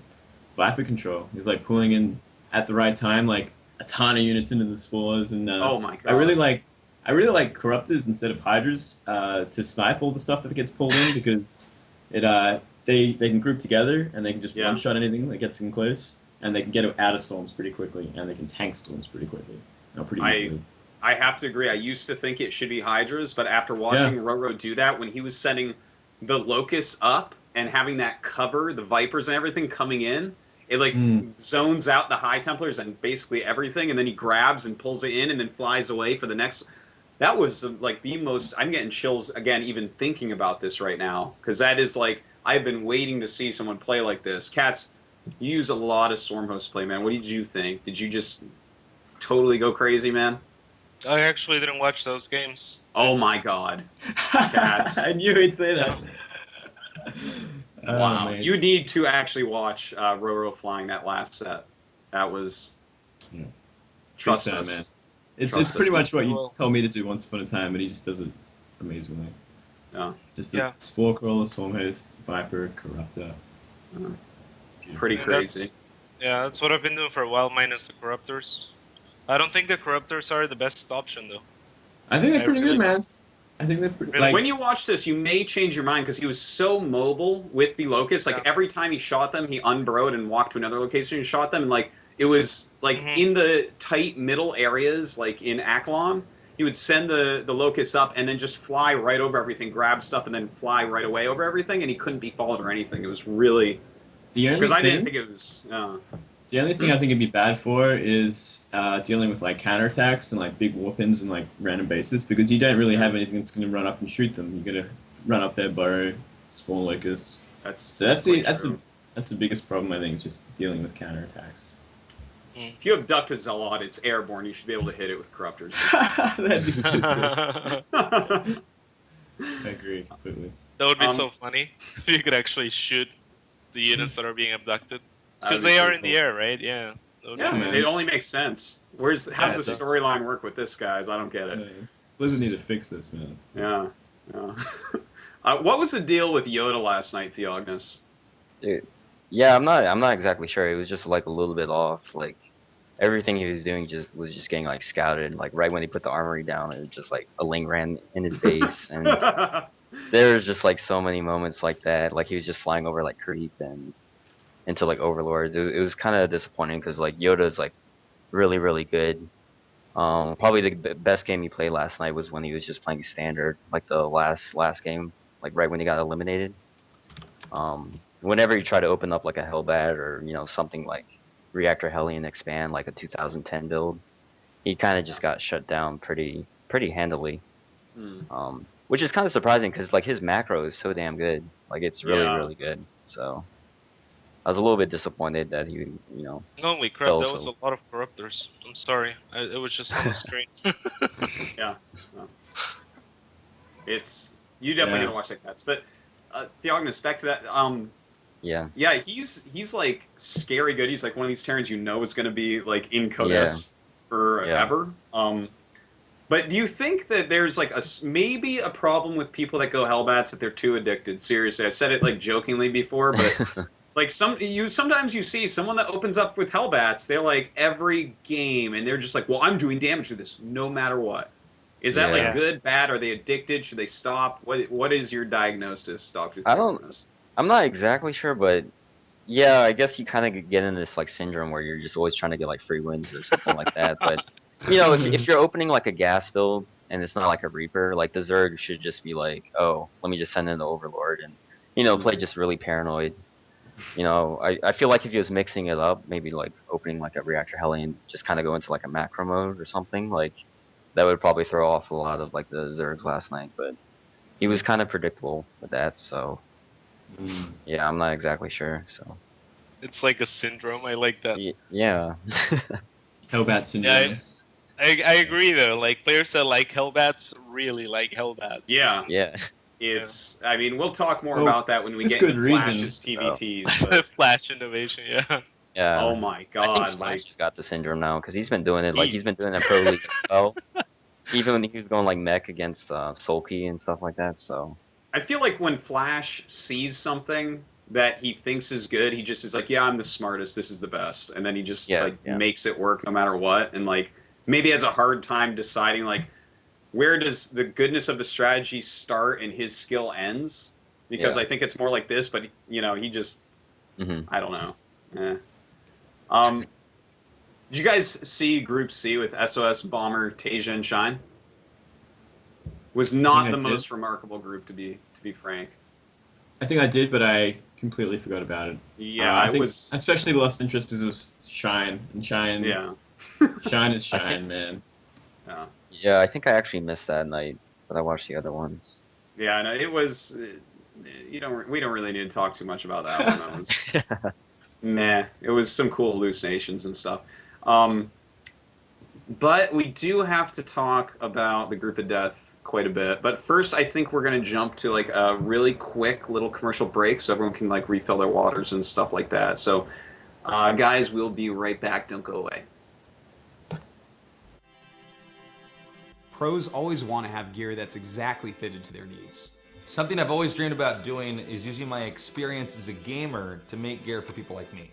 S2: Viper control. He's like pulling in at the right time, like a ton of units into the spores, and
S1: oh my god,
S2: I really like Corruptors instead of Hydras to snipe all the stuff that gets pulled in, because they can group together and they can just one shot anything that gets in close, and they can get out of storms pretty quickly, and they can tank storms pretty quickly, pretty easily.
S1: I have to agree. I used to think it should be Hydras, but after watching Roro do that, when he was sending the Locusts up and having that cover, the Vipers and everything coming in, it like zones out the High Templars and basically everything, and then he grabs and pulls it in and then flies away for the next. That was like the most. I'm getting chills again, even thinking about this right now, because that is like, I've been waiting to see someone play like this. Catz, you use a lot of Swarm host play, man. What did you think? Did you just totally go crazy, man?
S4: I actually didn't watch those games.
S1: Oh my god, Catz!
S2: I knew he'd say that.
S1: Wow, you need to actually watch Roro flying that last set. That was trust us,
S2: man. It's pretty much what you told me to do once upon a time, but he just does it amazingly.
S1: Yeah,
S2: it's just a Spore Crawler, Swarm host, Viper, Corruptor.
S1: Pretty crazy.
S4: That's what I've been doing for a while, minus the Corruptors. I don't think the Corruptors are the best option, though.
S2: I think they're pretty good, man. I think they're pretty,
S1: like, when you watch this, you may change your mind, because he was so mobile with the Locusts. Like, every time he shot them, he unburrowed and walked to another location and shot them. And, like, it was, like, in the tight middle areas, like in Aklon, he would send the Locusts up and then just fly right over everything, grab stuff, and then fly right away over everything, and he couldn't be followed or anything. It was really... Because I didn't think it was...
S2: The only thing I think it'd be bad for is dealing with like counterattacks and like big whoopings and like random bases, because you don't really have anything that's going to run up and shoot them. You're going to run up there, burrow, spawn locusts. That's the biggest problem, I think, is just dealing with counterattacks.
S1: If you abduct a Zealot, it's airborne. You should be able to hit it with Corruptors.
S2: That'd be so sick. I agree completely.
S4: That would be so funny if you could actually shoot the units that are being abducted. Because they are in the air, right? Yeah.
S1: It only makes sense. How's the storyline work with this, guys? I don't get it.
S2: Blizzard need to fix this, man.
S1: Yeah. What was the deal with Yoda last night, Theognis?
S3: Dude, yeah, I'm not exactly sure. It was just like a little bit off. Like, everything he was doing was just getting like scouted. Like, right when he put the armory down, it was just like a Ling ran in his base, and there was just like so many moments like that. Like, he was just flying over like creep and into like overlords. It was kind of disappointing, because like Yoda's like really, really good. Probably the best game he played last night was when he was just playing standard, like the last game, like right when he got eliminated. Whenever he tried to open up like a Hellbat or something like Reactor Hellion Expand, like a 2010 build, he kind of just got shut down pretty handily. Which is kind of surprising, because like his macro is so damn good. Like, it's really good. So I was a little bit disappointed that he,
S4: Holy crap, that was a lot of Corruptors. I'm sorry. It was just on the screen.
S1: Yeah. You definitely gotta watch that, Catz. But Theognis, back to that. Yeah, he's like scary good. He's like one of these Terrans is gonna be like in Code S forever. But do you think that there's like maybe a problem with people that go Hellbats that they're too addicted? Seriously, I said it like jokingly before, but like sometimes you see someone that opens up with Hellbats, they're like every game, and they're just like, well, I'm doing damage to this no matter what. Is that like good, bad? Are they addicted? Should they stop? What is your diagnosis, Doctor?
S3: I'm not exactly sure, but yeah, I guess you kind of get in this like syndrome where you're just always trying to get like free wins or something like that. But you know, if you're opening like a gas build and it's not like a Reaper, like the Zerg should just be like, oh, let me just send in the Overlord and, you know, play just really paranoid. You know, I feel like if he was mixing it up, maybe like opening like a Reactor Heli and just kind of go into like a macro mode or something, like that would probably throw off a lot of like the Zergs last night. But he was kind of predictable with that, so yeah, I'm not exactly sure. So
S4: it's like a syndrome. I like that.
S3: Yeah.
S2: Hellbat syndrome.
S4: Yeah, I agree though. Like players that like Hellbats really like Hellbats.
S1: Yeah.
S3: Yeah.
S1: It's. I mean, we'll talk more about that when we get into Flash's TVTs. But...
S4: Flash innovation, yeah.
S3: Yeah.
S1: Oh my God!
S3: I think Flash just got the syndrome now because he's been doing it. Like he's been doing it Pro League as well. Even when he was going like mech against Sulky and stuff like that. So.
S1: I feel like when Flash sees something that he thinks is good, he just is like, yeah, I'm the smartest, this is the best. And then he just makes it work no matter what. And like maybe has a hard time deciding like where does the goodness of the strategy start and his skill ends? Because I think it's more like this, but you know, he just I don't know. Did you guys see Group C with SOS, Bomber, Tasia, and Shine? Was not the most remarkable group to be frank.
S2: I think I did, but I completely forgot about it.
S1: Yeah,
S2: I think especially lost interest because it was Shine, and Shine.
S1: Yeah.
S2: Shine is Shine, man.
S1: Yeah.
S3: Yeah, I think I actually missed that night, but I watched the other ones.
S1: Yeah, no, it was. We don't really need to talk too much about that one. That was meh. It was some cool hallucinations and stuff. But we do have to talk about the Group of Death quite a bit. But first, I think we're going to jump to like a really quick little commercial break so everyone can like refill their waters and stuff like that. So, guys, we'll be right back. Don't go away. Pros always want to have gear that's exactly fitted to their needs.
S5: Something I've always dreamed about doing is using my experience as a gamer to make gear for people like me.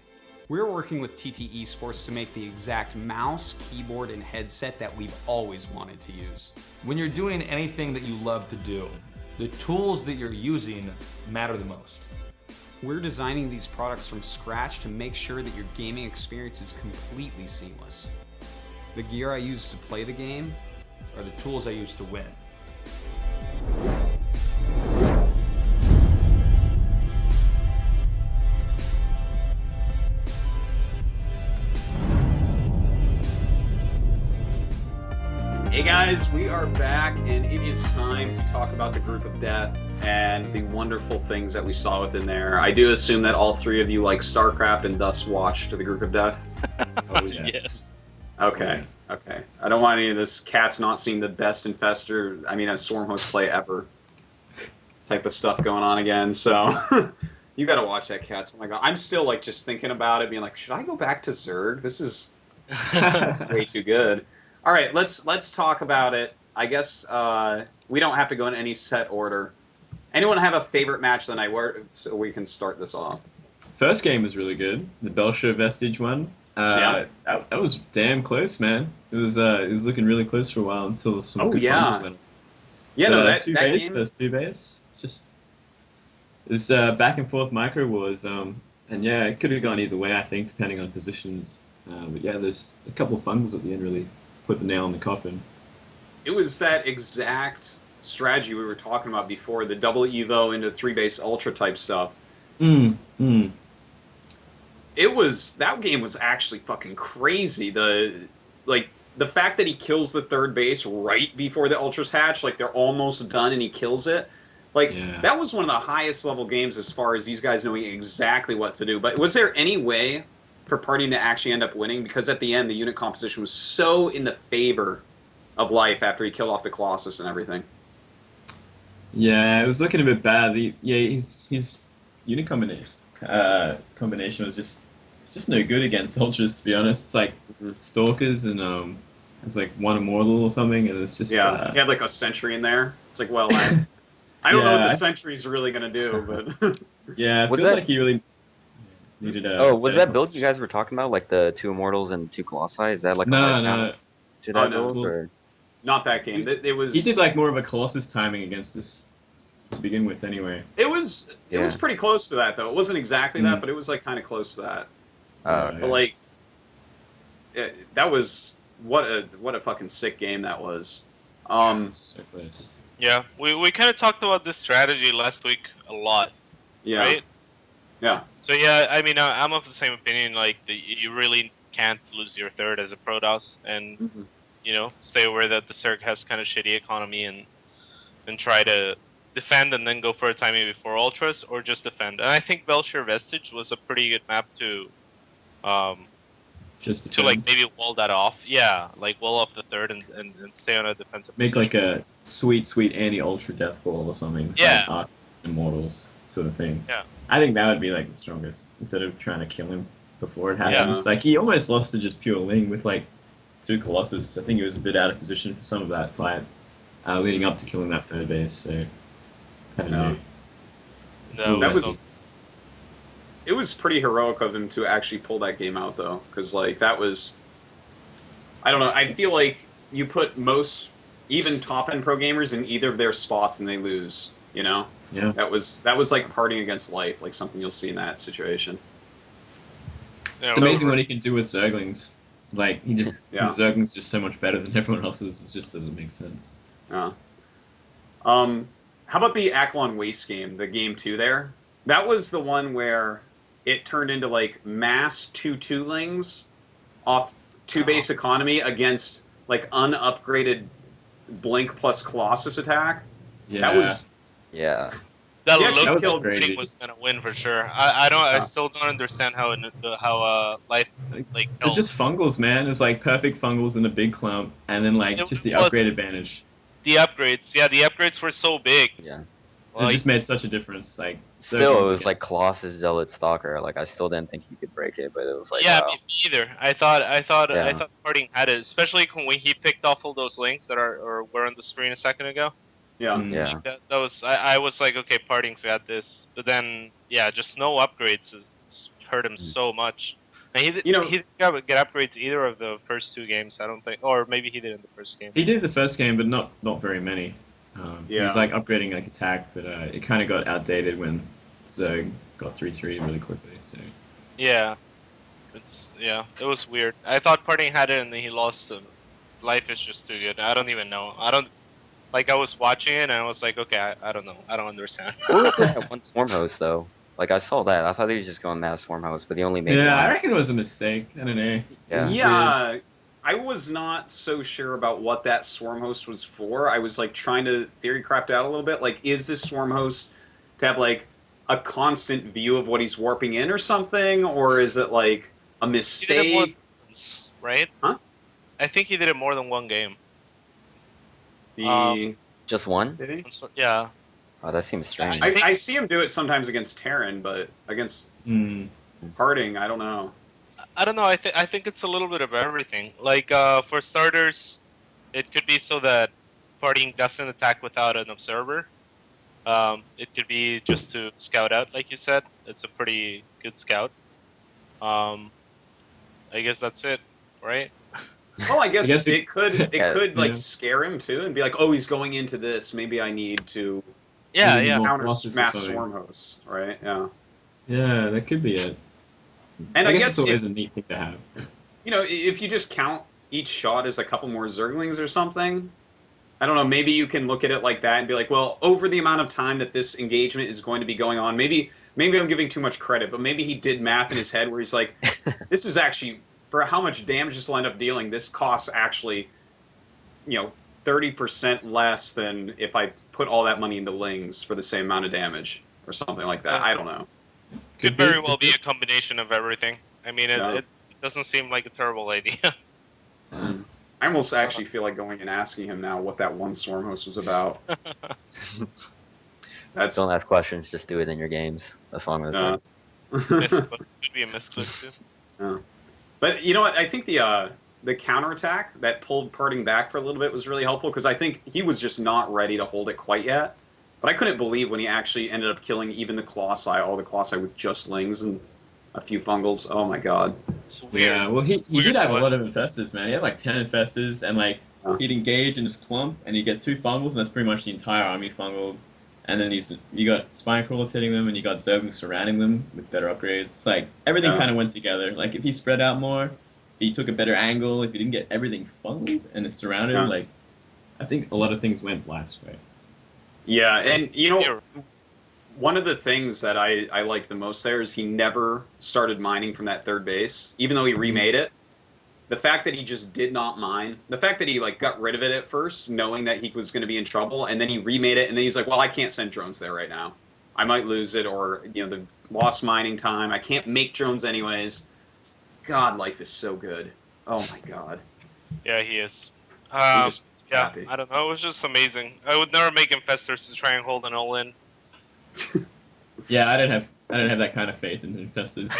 S1: We're working with TT Esports to make the exact mouse, keyboard, and headset that we've always wanted to use.
S5: When you're doing anything that you love to do, the tools that you're using matter the most.
S1: We're designing these products from scratch to make sure that your gaming experience is completely seamless. The gear I use to play the game
S5: are the tools I use to win.
S1: Hey guys, we are back and it is time to talk about the Group of Death and the wonderful things that we saw within there. I do assume that all three of you like Starcraft and thus watched the Group of Death.
S2: Oh yeah.
S4: Yes.
S1: Okay. Okay. I don't want any of this Cat's not seeing the best infester, I mean a Stormhost play ever type of stuff going on again, so you gotta watch that, Cat's. Oh my god. I'm still like just thinking about it, being like, should I go back to Zerg? This is way too good. All right, let's talk about it. I guess we don't have to go in any set order. Anyone have a favorite match of the night so we can start this off?
S2: First game was really good. The Belcher Vestige one. That was damn close, man. It was looking really close for a while until some good fumbles went.
S1: Yeah, no, that
S2: base,
S1: game.
S2: Those two base. It's just it was back and forth micro wars. And yeah, it could have gone either way, I think, depending on positions. But yeah, there's a couple of fumbles at the end really put the nail in the coffin.
S1: It was that exact strategy we were talking about before, the double Evo into 3-base ultra type stuff. It was, that game was actually fucking crazy. The fact that he kills the third base right before the ultras hatch, like they're almost done and he kills it. That was one of the highest level games as far as these guys knowing exactly what to do. But was there any way for Party to actually end up winning? Because at the end, the unit composition was so in the favor of Life after he killed off the Colossus and everything.
S2: Yeah, it was looking a bit bad. His unit combination was just no good against Ultras, to be honest. It's like stalkers, and it's like one immortal or something, and it's just
S1: Yeah, he had like a sentry in there. It's like, well, I don't know what the
S2: Yeah.
S1: sentry's really gonna do, but
S2: yeah, it
S3: Was
S2: feels
S3: that-
S2: like he really needed a.
S3: Oh, was
S2: better
S3: that build you guys were talking about, like the 2 immortals and 2 colossi? Is that like a
S2: No,
S3: hard
S2: no.
S3: counter to
S1: Oh,
S3: that
S1: no.
S3: build, or?
S1: not that game. It was.
S2: He did like more of a colossus timing against this to begin with, anyway.
S1: It was
S3: Yeah.
S1: pretty close to that though. It wasn't exactly
S2: Mm.
S1: that, but it was like kind of close to that.
S3: Okay.
S1: But like, that was what a fucking sick game that was.
S2: So close.
S4: Yeah, we kind of talked about this strategy last week a lot,
S1: Yeah,
S4: right?
S1: yeah,
S4: So yeah, I mean, I'm of the same opinion. Like, you really can't lose your third as a Protoss, and
S1: Mhm.
S4: you know, stay aware that the Zerg has kind of shitty economy, and try to defend and then go for a timing before Ultras, or just defend. And I think Belshire Vestige was a pretty good map to
S2: Just
S4: to like maybe wall that off. Yeah, like wall off the third and stay on a defensive
S2: make
S4: position.
S2: like a sweet anti-ultra death ball or something. for,
S4: Yeah.
S2: like, immortals sort of thing.
S4: Yeah.
S2: I think that would be like the strongest instead of trying to kill him before it happens. Like he almost lost to just pure Ling with like 2 Colossus. I think he was a bit out of position for some of that fight leading up to killing that third base. So I don't know. It's a
S4: No,
S2: little
S1: that
S2: less-
S1: was. It was pretty heroic of him to actually pull that game out though, because like that was. I don't know. I feel like you put most even top end pro gamers in either of their spots and they lose. You know.
S2: Yeah.
S1: That was like partying against life, like something you'll see in that situation.
S4: Yeah,
S2: It's amazing what he can do with Zerglings. Like he just
S1: Yeah.
S2: his Zerglings just so much better than everyone else's. It just doesn't make sense.
S1: Yeah. How about the Aklon Waste game, the game 2 there? That was the one where it turned into like mass 2-2-lings off 2-base economy against like unupgraded Blink plus Colossus attack.
S2: Yeah.
S1: That was
S3: Yeah.
S4: that
S1: he actually
S4: look
S1: killed
S2: crazy.
S4: was gonna win for sure. I
S1: Yeah.
S4: still don't understand how life like
S2: It was just fungals, man. It was like perfect fungals in a big clump, and then like
S4: It
S2: just the
S4: was-
S2: upgrade advantage.
S4: the upgrades. Yeah, the upgrades were so big.
S3: Yeah.
S2: It
S4: Like,
S2: just made such a difference. Like
S3: Still,
S2: Zerglings
S3: it was like
S2: against-
S3: Colossus Zealot Stalker. Like I still didn't think he could break it, but it was like
S4: yeah,
S3: wow.
S4: me either. I thought
S3: Yeah.
S4: Parting had it, especially when he picked off all those links that were on the screen a second ago.
S1: yeah.
S2: Mm.
S3: Yeah.
S4: That was I was like, okay, Parting's got this, but then yeah, just no upgrades has hurt him so much. And he
S1: You know-
S4: didn't get upgrades either of the first 2 games, I don't think, or maybe he did in the first game.
S2: He did the first game, but not very many. He
S1: Yeah.
S2: was like upgrading like attack, but it kind of got outdated when Zerg got 3-3 really quickly. So
S4: Yeah, it was weird. I thought Parting had it and then he lost. Life is just too good. I don't even know. I don't like. I was watching it and I was like, okay, I don't know. I don't understand.
S3: What was that one swarm host though? Like I saw that. I thought he was just going mass swarm host, but he only made
S2: yeah, I
S3: one.
S2: reckon it was a mistake. I don't know.
S3: Yeah.
S1: Yeah, I was not so sure about what that swarm host was for. I was like trying to theory craft out a little bit. Like, is this swarm host to have like a constant view of what he's warping in or something, or is it like a
S4: He did it more
S1: mistake?
S4: than once, right?
S1: Huh?
S4: I think he did it more than one game.
S1: The
S3: Just one?
S1: did he?
S4: Yeah.
S3: Oh, that seems strange.
S1: I see him do it sometimes against Terran, but against
S2: Mm.
S1: Parting, I don't know.
S4: I don't know. I think it's a little bit of everything. Like for starters, it could be so that Parting doesn't attack without an observer. It could be just to scout out, like you said. It's a pretty good scout. I guess that's it, right?
S1: Well, I guess,
S2: guess
S1: it could
S3: Yeah.
S1: like
S2: Yeah.
S1: scare him too, and be like, oh, he's going into this. Maybe I need to
S4: Yeah,
S2: Maybe
S4: yeah.
S2: more
S1: counter
S2: Colossus or
S1: mass
S2: something.
S1: swarm hosts, right? Yeah.
S2: Yeah, that could be it.
S1: And I guess
S2: it's always
S1: if,
S2: a neat thing to have.
S1: you know, if you just count each shot as a couple more Zerglings or something, I don't know, maybe you can look at it like that and be like, well, over the amount of time that this engagement is going to be going on, maybe I'm giving too much credit, but maybe he did math in his head where he's like, this is actually, for how much damage this will end up dealing, this costs actually, 30% less than if I put all that money into Lings for the same amount of damage or something like that. I don't know.
S4: Could very well be a combination of everything. I mean,
S1: Yeah.
S4: it doesn't seem like a terrible idea.
S1: I almost actually feel like going and asking him now what that one Swarm host was about. That's
S3: Don't ask questions, just do it in your games. That's all I'm gonna say.
S1: uh,
S4: Misclick. Could be a misclick too.
S1: But you know what? I think the counterattack that pulled Parting back for a little bit was really helpful because I think he was just not ready to hold it quite yet. But I couldn't believe when he actually ended up killing even the Colossi, all the Colossi with just Lings and a few Fungals. Oh my god.
S4: It's weird.
S2: Yeah, well, he
S4: Weird
S2: did have a
S4: what-
S2: lot of infestors, man. He had like 10 infestors, and like
S1: Yeah.
S2: he'd engage and just clump, and you get 2 Fungals, and that's pretty much the entire army fungled. And then you got Spine Crawlers hitting them, and you got Zerglings surrounding them with better upgrades. It's like everything
S1: Yeah.
S2: kind of went together. Like if he spread out more, if he took a better angle, if he didn't get everything fungled and it's surrounded,
S1: Yeah.
S2: like I think a lot of things went last way.
S1: Yeah, and you know,
S4: You're-
S1: one of the things that I liked the most there is he never started mining from that third base, even though he remade it. The fact that he just did not mine, the fact that he like got rid of it at first, knowing that he was going to be in trouble, and then he remade it, and then he's like, well, I can't send drones there right now. I might lose it, or you know, the lost mining time. I can't make drones anyways. God, life is so good. Oh my god.
S4: Yeah, he is.
S1: I'm just
S4: Yeah,
S1: happy.
S4: I don't know. It was just amazing. I would never make infestors to try and hold an all-in.
S2: Yeah, I don't have that kind of faith in infestors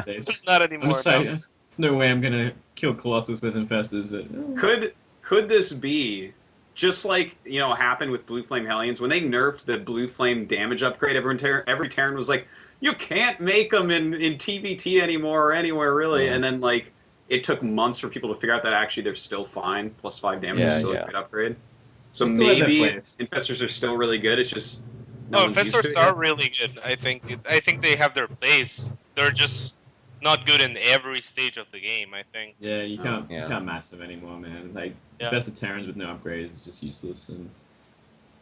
S2: these days.
S4: Not
S2: I'm
S4: anymore.
S2: just
S4: No.
S2: saying, there's no way I'm gonna kill Colossus with infestors, but
S1: Could this be just like you know happened with Blue Flame Hellions when they nerfed the Blue Flame damage upgrade? Every Terran was like, you can't make them in TVT anymore or anywhere really, and then like it took months for people to figure out that actually they're still fine. +5 damage is
S3: Yeah,
S1: still
S3: yeah.
S1: a great upgrade. So
S2: They still have their
S1: maybe
S2: place.
S1: infestors are still really good. It's just no
S4: No,
S1: one's used to
S4: infestors
S1: it
S4: are
S1: yet.
S4: really good. I think they have their place. They're just not good in every stage of the game. I think.
S2: yeah, you
S3: Yeah.
S2: can't mass them anymore, man. Like
S4: Yeah.
S2: infested Terrans with no upgrades is just useless. And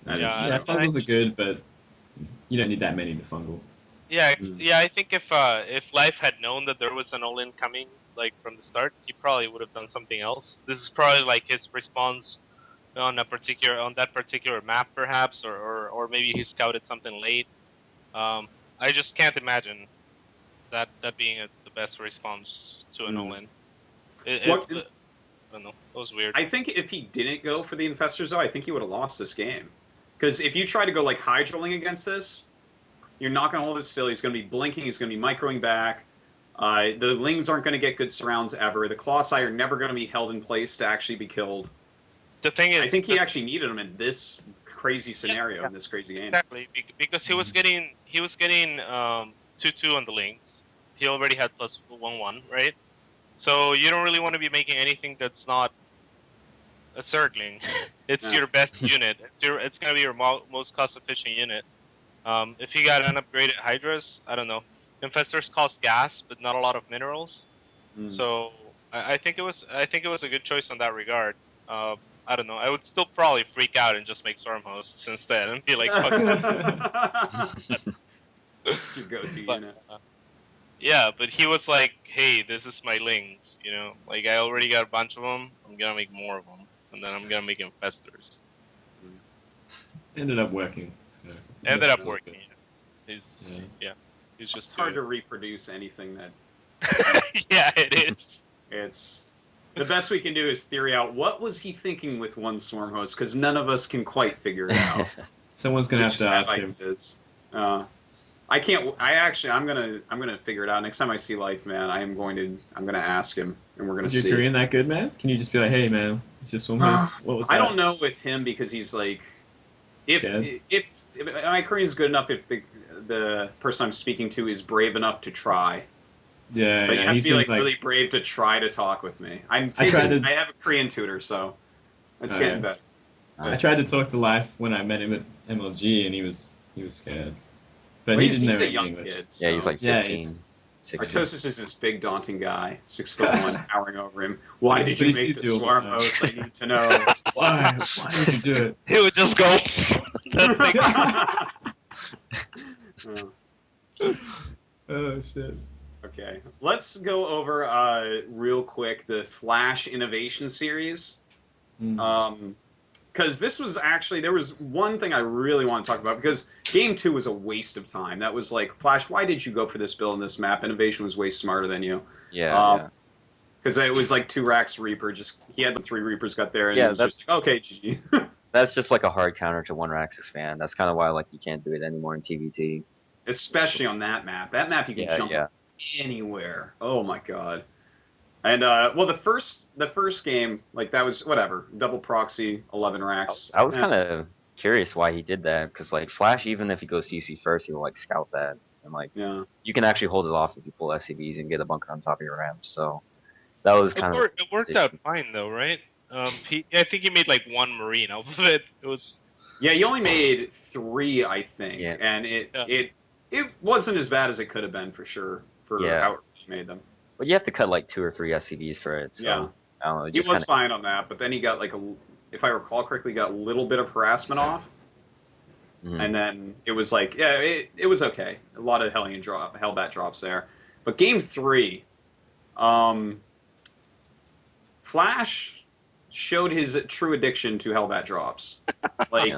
S1: That
S4: Yeah,
S1: is
S2: yeah,
S1: true.
S2: fungals are good, but you don't need that many to fungal.
S4: Yeah,
S1: Mm.
S4: yeah. I think if Life had known that there was an all-in coming like from the start, he probably would have done something else. This is probably like his response on that particular map, perhaps, or maybe he scouted something late. I just can't imagine that being the best response to an
S1: Mm.
S4: all-in.
S1: What-
S4: I don't know. It was weird.
S1: I think if he didn't go for the infestors though, I think he would have lost this game. Because if you try to go like Hydraling against this, you're not going to hold it still. He's going to be blinking. He's going to be microing back. The Lings aren't going to get good surrounds ever. The Colossi are never going to be held in place to actually be killed.
S4: The thing is,
S1: I think he actually needed them in this crazy scenario,
S4: yeah.
S1: in this crazy game.
S4: exactly because he was getting 2-2 on the links. He already had +1-1, right? So you don't really want to be making anything that's not a Zergling. It's
S1: Yeah.
S4: your best unit. It's gonna be your most cost efficient unit. If you got unupgraded Hydras, I don't know. Infestors cost gas, but not a lot of minerals.
S1: Mm.
S4: So I think it was a good choice on that regard. I don't know. I would still probably freak out and just make Storm Hosts instead and be like, fuck it.
S1: It's your go-to
S4: But,
S1: unit.
S4: yeah, but he was like, hey, this is my Lings, you know? Like, I already got a bunch of them. I'm gonna make more of them. And then I'm gonna make Infestors.
S2: Ended up working. So
S4: Ended up
S2: that's
S4: working.
S2: good.
S4: He's,
S2: Yeah.
S4: yeah. He's just
S1: It's hard to
S4: doing
S1: reproduce anything that
S4: it. Yeah, it is.
S1: it's... The best we can do is theory out what was he thinking with one Swarm Host, because none of us can quite figure it out.
S2: Someone's gonna
S1: We
S2: have
S1: just
S2: to ask him.
S1: ideas. I can't. I'm gonna figure it out next time I see Life, man. I'm gonna ask him, and we're gonna
S2: Is your
S1: see.
S2: Korean that good, man? Can you just be like, hey, man, it's just one host. What was that?
S1: I don't know with him because he's like,
S2: Scared?
S1: if my Korean's good enough, if the person I'm speaking to is brave enough to try,
S2: Yeah,
S1: but you
S2: yeah.
S1: have
S2: He
S1: to be
S2: seems
S1: like,
S2: like
S1: really brave to try to talk with me. I have a Korean tutor, so it's
S2: Oh,
S1: getting
S2: yeah.
S1: better.
S2: I tried to talk to Life when I met him at MLG, and he was scared. But
S1: Well,
S2: he
S1: he's
S2: didn't know
S1: a
S2: any
S1: young
S2: English.
S1: kid. So.
S3: Yeah, he's like
S2: Yeah,
S3: 15, 16.
S1: Artosis is this big, daunting guy, 6'1", towering over him. Why did you
S2: But he
S1: make the
S2: sees you all the
S1: Swarm
S2: time.
S1: Host? I need to know.
S2: Why? Why did you do it?
S4: He would just go. That's like,
S2: Oh shit.
S1: Okay, let's go over real quick the Flash Innovation Series. Because this was actually, there was one thing I really want to talk about, because Game 2 was a waste of time. That was like, Flash, why did you go for this build in this map? Innovation was way smarter than you.
S3: Yeah,
S1: Because it was like 2 racks Reaper, just he had the 3 Reapers got there, and
S3: Yeah,
S1: it was just like, okay, GG.
S3: that's just like a hard counter to one Rax expand. That's kind of why like you can't do it anymore in TVT.
S1: Especially on that map. That map you can
S3: Yeah,
S1: jump
S3: yeah.
S1: anywhere. Oh my god. And well, the first game, like that was whatever, double proxy, 11 racks.
S3: I was kind of curious why he did that, because like Flash, even if he goes CC first, he'll like scout that, and like
S1: Yeah.
S3: you can actually hold it off if you pull SCVs and get a bunker on top of your ramp. So that was kind of
S4: It worked out fine though, right? I think he made like one Marine out of it. It was.
S1: Yeah, you only made 3, I think,
S3: Yeah.
S1: and it wasn't as bad as it could have been for sure for how you made them.
S3: But you have to cut like 2 or 3 SCVs for it. So,
S1: Yeah,
S3: I don't know.
S1: he was fine on that, but then he got like if I recall correctly, got a little bit of harassment off, and then it was like, yeah, it was okay. A lot of Hellbat drops there, but game 3, Flash showed his true addiction to Hellbat drops. Like,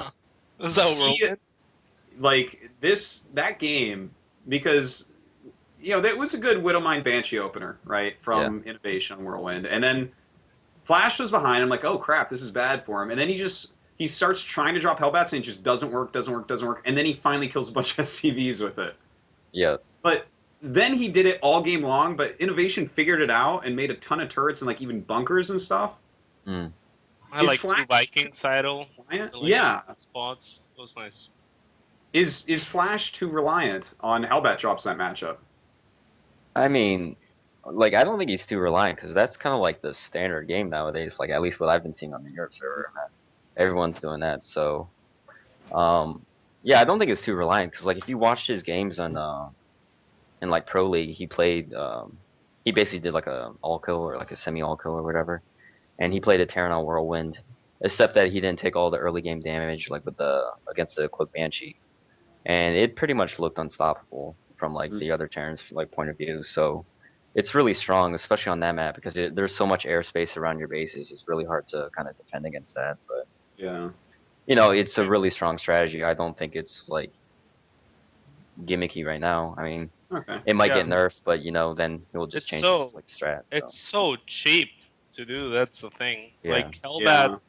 S4: Was that
S1: like that game, because that was a good Widowmine Banshee opener, right, from Innovation on Whirlwind, and then Flash was behind him, like, oh crap, this is bad for him, and then he starts trying to drop Hellbats and it just doesn't work, and then he finally kills a bunch of SCVs with it.
S3: Yeah.
S1: But then he did it all game long, but Innovation figured it out and made a ton of turrets and like even bunkers and stuff.
S4: I like
S1: Flash
S4: 2 Vikings idle.
S1: Yeah.
S4: Spots. It was nice.
S1: Is Flash too reliant on Hellbat drops that matchup?
S3: I mean, like, I don't think he's too reliant, because that's kind of like the standard game nowadays. Like, at least what I've been seeing on the Europe server, everyone's doing that. So, yeah, I don't think it's too reliant, because like if you watched his games in like Pro League, he played, he basically did like a all kill or like a semi all kill or whatever, and he played a Terran on Whirlwind, except that he didn't take all the early game damage like with against the Cloak Banshee, and it pretty much looked unstoppable from like the other Terrans like point of view. So it's really strong, especially on that map, because there's so much airspace around your bases. It's really hard to kind of defend against that. But
S1: yeah,
S3: it's a really strong strategy. I don't think it's like gimmicky right now. I mean, it might get nerfed, but then it will just change its like strat. So.
S4: It's so cheap to do. That's the thing.
S3: Yeah.
S4: Like Hellbat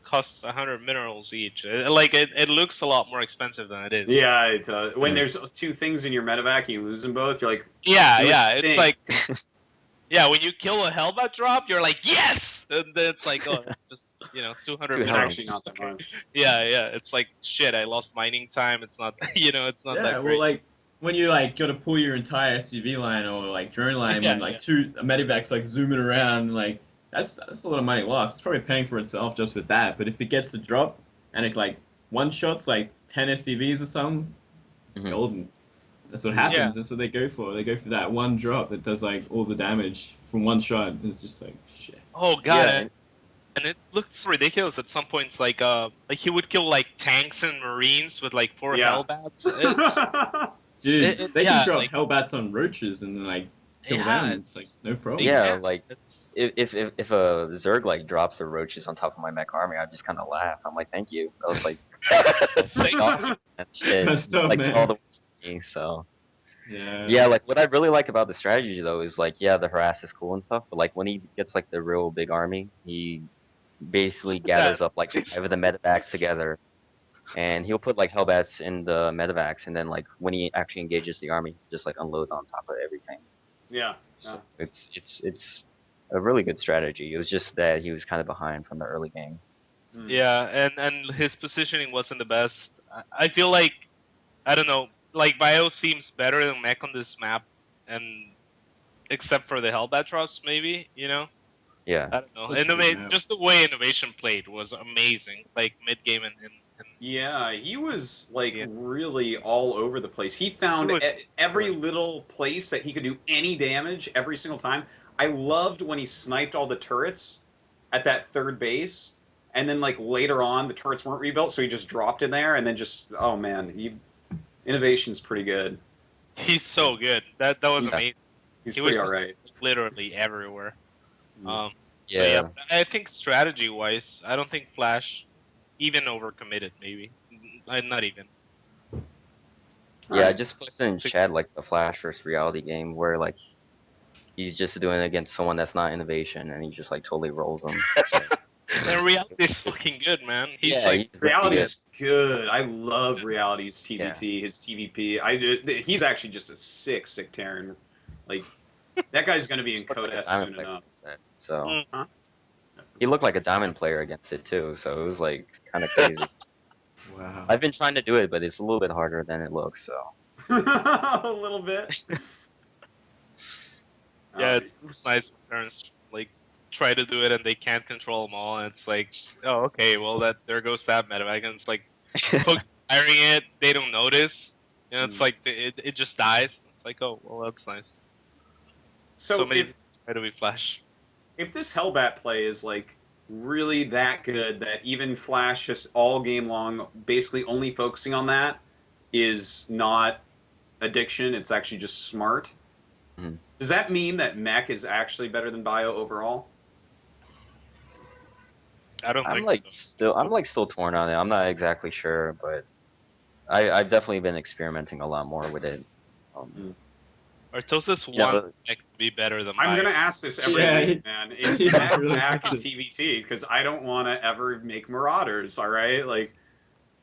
S4: costs 100 minerals each. It looks a lot more expensive than it is.
S1: Yeah, it does. When there's 2 things in your medevac and you lose them both, you're like,
S4: it's like, when you kill a Hellbat drop, you're like, yes! And then it's like, oh, it's just, 200
S1: it's
S4: minerals.
S1: actually not that much.
S4: Yeah, it's like, shit, I lost mining time. It's not, it's not that
S2: Yeah,
S4: great.
S2: well, like, when you, like, gotta pull your entire SCV line or, like, drone line when, like, 2 medevacs, like, zooming around, like, that's a lot of money lost. It's probably paying for itself just with that. But if it gets to drop and it like one shots like 10 SCVs or something, golden. That's what happens.
S4: Yeah.
S2: That's what they go for. They go for that one drop that does like all the damage from one shot. It's just like shit.
S4: Oh god. And it looks ridiculous at some points. Like he would kill like tanks and marines with like 4 Hellbats.
S2: Dude, they can drop
S4: like,
S2: Hellbats on roaches and then like kill them. It's like no problem.
S3: Yeah, like if a Zerg like drops the roaches on top of my mech army, I just kind of laugh. I'm like, thank you. I was like, awesome.
S2: Man.
S3: All the way, so.
S2: Yeah.
S3: Yeah, like what I really like about the strategy though is like, yeah, the harass is cool and stuff, but like when he gets like the real big army, he basically gathers up like 5 of the medevacs together, and he'll put like Hellbats in the medevacs, and then like when he actually engages the army, just like unload on top of everything.
S1: Yeah.
S3: So it's a really good strategy. It was just that he was kind of behind from the early game.
S4: Yeah, and his positioning wasn't the best. I feel like, I don't know, like Bio seems better than Mech on this map, and except for the Hellbat drops, maybe,
S3: Yeah.
S4: I don't know. Just the way Innovation played was amazing, like mid game and
S1: yeah, he was like really all over the place. He found every little place that he could do any damage every single time. I loved when he sniped all the turrets at that 3rd base, and then like later on the turrets weren't rebuilt, so he just dropped in there, and then just Innovation's pretty good.
S4: He's so good. That was amazing.
S1: He's pretty alright.
S4: Literally everywhere.
S3: Yeah.
S4: So yeah, I think strategy wise, I don't think Flash even overcommitted. Maybe not even.
S3: Yeah, I just posted in chat like the Flash versus Reality game where like he's just doing it against someone that's not Innovation, and he just like totally rolls them. So.
S4: And Reality is fucking good, man. He's
S1: Reality is good. I love Reality's TVT, his TVP. He's actually just a sick Terran. Like that guy's going to be in Code S soon enough.
S3: it. So
S4: Mm.
S3: he looked like a diamond player against it too. So it was like kind of crazy.
S2: Wow.
S3: I've been trying to do it, but it's a little bit harder than it looks. So
S1: A little bit.
S4: Yeah, it's nice when parents like try to do it and they can't control them all, and it's like, oh, okay, well there goes that medevac, and it's like firing it, they don't notice, you know, it's like it just dies. It's like, oh, well, that's nice. So many try to be flash.
S1: If this Hellbat play is like really that good that even Flash just all game long basically only focusing on that is not addiction, it's actually just smart.
S3: Mhm.
S1: Does that mean that mech is actually better than bio overall?
S4: I don't
S3: I'm
S4: think
S3: like
S4: so.
S3: still torn on it. I'm not exactly sure, but I've definitely been experimenting a lot more with it.
S4: Artosis
S3: Yeah,
S4: wants mech to be better than
S1: I'm
S4: bio.
S1: gonna ask this every
S2: Yeah,
S1: week, man. Is
S2: he's
S1: mech
S2: really
S1: back in
S2: pushing.
S1: TVT? Because I don't want to ever make Marauders. All right, like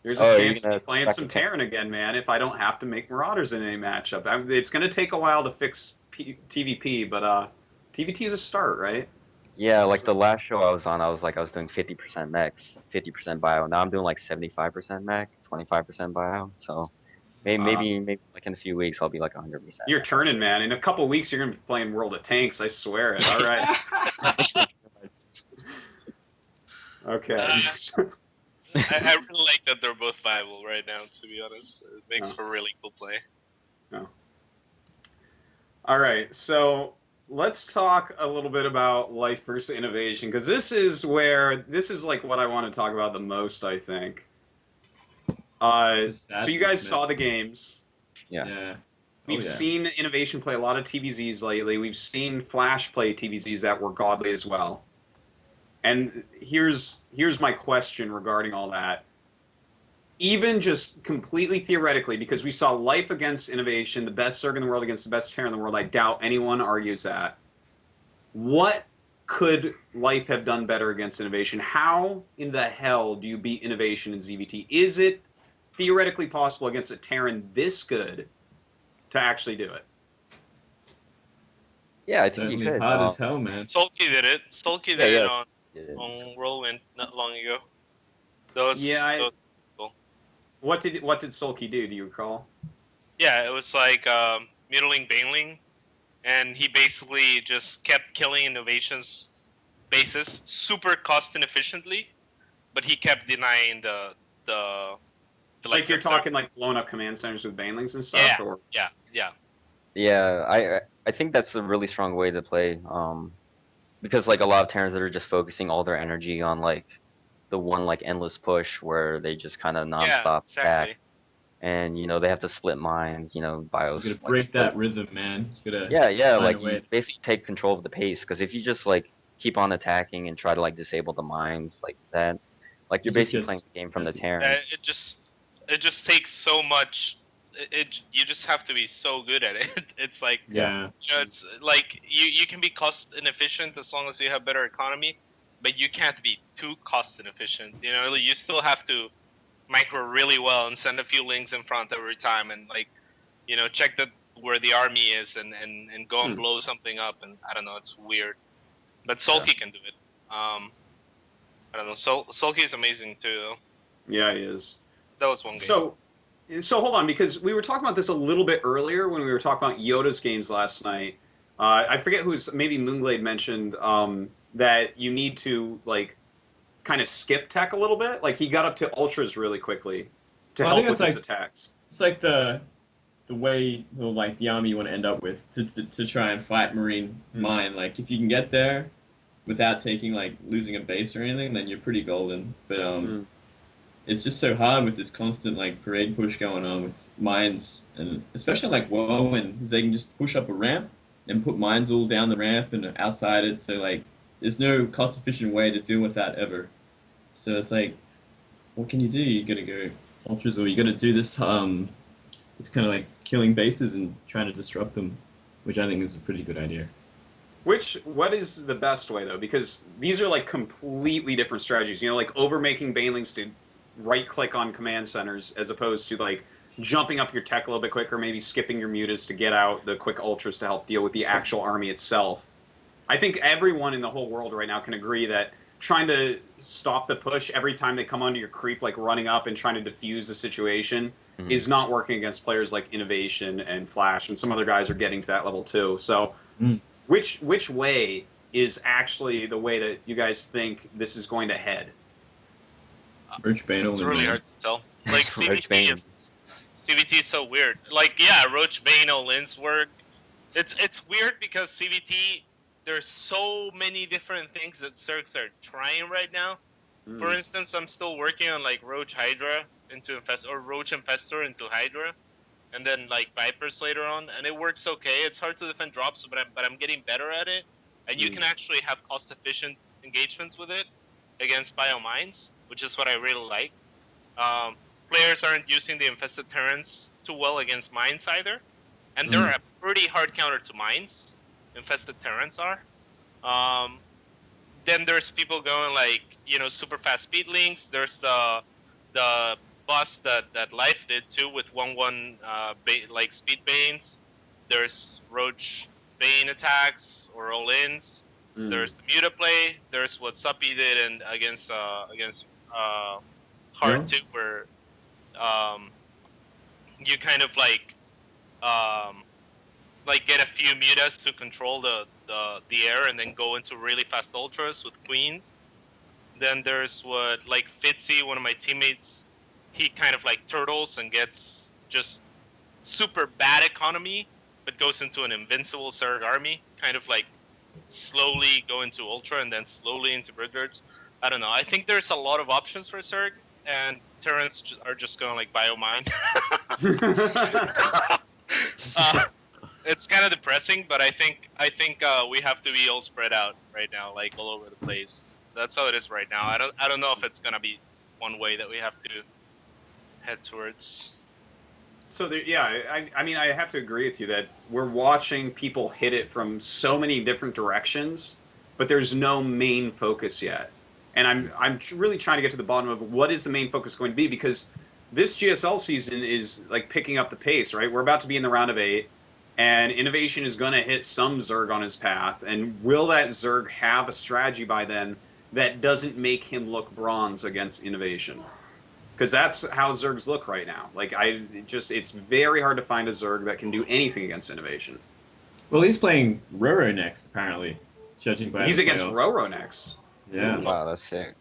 S1: there's a
S3: Oh, you're
S1: chance of me
S3: gonna
S1: playing
S3: back
S1: some
S3: to Terran.
S1: Terran again, man. If I don't have to make Marauders in any matchup, it's gonna take a while to fix TVP, but TVT is a start, right?
S3: Yeah, like the last show I was on, I was doing 50% mechs, 50% bio. Now I'm doing like 75% mech, 25% bio. So maybe like in a few weeks I'll be like 100%.
S1: You're turning, man. In a couple weeks, you're gonna be playing World of Tanks. I swear it. All right. Okay.
S4: I really like that they're both viable right now, to be honest. It makes for a really cool play.
S1: No. All right. So let's talk a little bit about life versus innovation, because this is like what I want to talk about the most, I think. So you guys saw the games.
S3: Yeah.
S2: Yeah.
S1: We've seen Innovation play a lot of TVZs lately. We've seen Flash play TVZs that were godly as well. And here's my question regarding all that. Even just completely theoretically, because we saw Life against Innovation, the best Zerg in the world against the best Terran in the world, I doubt anyone argues that. What could Life have done better against Innovation? How in the hell do you beat Innovation in ZVT? Is it theoretically possible against a Terran this good to actually do it?
S3: Yeah, I think
S2: Certainly
S3: you could.
S2: hard as hell, man.
S4: Sulky did it. Sulky
S3: Yeah,
S4: did it
S3: yeah.
S4: on Whirlwind not long ago. Those cool.
S1: What did Sulky do? Do you recall?
S4: Yeah, it was like Mutiling Baneling, and he basically just kept killing Innovation's bases super cost inefficiently, but he kept denying the
S1: like you're talking like blown up command centers with banelings and stuff?
S4: Yeah,
S1: or?
S4: yeah.
S3: Yeah, I think that's a really strong way to play. Because like a lot of Terrans that are just focusing all their energy on like the one like endless push where they just kind of nonstop attack, and you know they have to split mines. You know, bios.
S2: You gotta
S3: like,
S2: break that rhythm, man. You gotta
S3: yeah,
S2: find
S3: like
S2: a way
S3: you basically take control of the pace. Because if you just like keep on attacking and try to like disable the mines like that, like you're
S2: It just
S3: basically
S2: gets
S3: playing the game from the Terran.
S4: It just takes so much. You just have to be so good at it. It's like
S2: Yeah.
S4: you know, it's like you can be cost inefficient as long as you have better economy, but you can't be too cost inefficient. You know, you still have to micro really well and send a few links in front every time, and like, you know, check that where the army is and go and blow something up. And I don't know, it's weird, but Sulky can do it. I don't know. Sulky is amazing too, though.
S1: Yeah, he is.
S4: That was one game.
S1: So hold on, because we were talking about this a little bit earlier when we were talking about Yoda's games last night. I forget who's, maybe Moonglade mentioned that you need to like kind of skip tech a little bit. Like he got up to ultras really quickly to help with his attacks.
S2: It's like the way like the army you want to end up with to try and fight Marine Mine. Like if you can get there without taking like losing a base or anything, then you're pretty golden. But it's just so hard with this constant like parade push going on with mines, and especially like Whirlwind, because they can just push up a ramp and put mines all down the ramp and outside it. So like there's no cost efficient way to deal with that ever. So it's like, what can you do? You gotta go ultras, or you gotta do this. It's kind of like killing bases and trying to disrupt them, which I think is a pretty good idea.
S1: What is the best way though? Because these are like completely different strategies. You know, like overmaking banelings to right-click on command centers as opposed to like jumping up your tech a little bit quicker, maybe skipping your mutas to get out the quick ultras to help deal with the actual army itself. I think everyone in the whole world right now can agree that trying to stop the push every time they come onto your creep, like running up and trying to defuse the situation,
S3: Mhm.
S1: is not working against players like Innovation and Flash, and some other guys are getting to that level too. So,
S2: Mm.
S1: which way is actually the way that you guys think this is going to head?
S2: Roach Bane
S4: It's
S2: only,
S4: really
S2: man.
S4: hard to tell. Like
S3: Roach
S4: CVT,
S3: Bane.
S4: CVT is so weird. Like yeah, Roach Bane all-ins work. It's weird because CVT, there's so many different things that Zergs are trying right now. For
S1: Mm.
S4: instance, I'm still working on like Roach Hydra into Infest or Roach Infestor into Hydra, and then like Vipers later on, and it works okay. It's hard to defend drops, but I'm getting better at it, and you can actually have cost efficient engagements with it against biomines, which is what I really like. Um, Players aren't using the infested Terrans too well against mines either, and they're a pretty hard counter to mines. Infested Terrans are. Um, then there's people going like super fast speed links. There's the bus that Life did too with 1-1 like speed banes. There's Roach Bane attacks or all ins. There's the Muta play. There's what Suppy did and against Hard
S2: Yeah.
S4: too, where you kind of get a few mutas to control the air and then go into really fast ultras with queens. Then there's what like Fitzy, one of my teammates, he kind of like turtles and gets just super bad economy, but goes into an invincible Zerg army, kind of like slowly go into ultra and then slowly into Briggards. I don't know. I think there's a lot of options for Zerg, and Terrans are just going like biomine. It's kind of depressing, but I think we have to be all spread out right now, like all over the place. That's how it is right now. I don't know if it's gonna be one way that we have to head towards.
S1: So there, yeah, I mean, I have to agree with you that we're watching people hit it from so many different directions, but there's no main focus yet. And I'm really trying to get to the bottom of what is the main focus going to be, because this GSL season is like picking up the pace, right? We're about to be in the round of 8, and Innovation is going to hit some Zerg on his path. And will that Zerg have a strategy by then that doesn't make him look bronze against Innovation? Because that's how Zergs look right now. Like it's very hard to find a Zerg that can do anything against Innovation.
S2: Well, he's playing Roro next, apparently, judging by
S1: He's
S2: the
S1: against
S2: playoff.
S1: Roro next.
S2: Yeah.
S3: Wow, that's sick.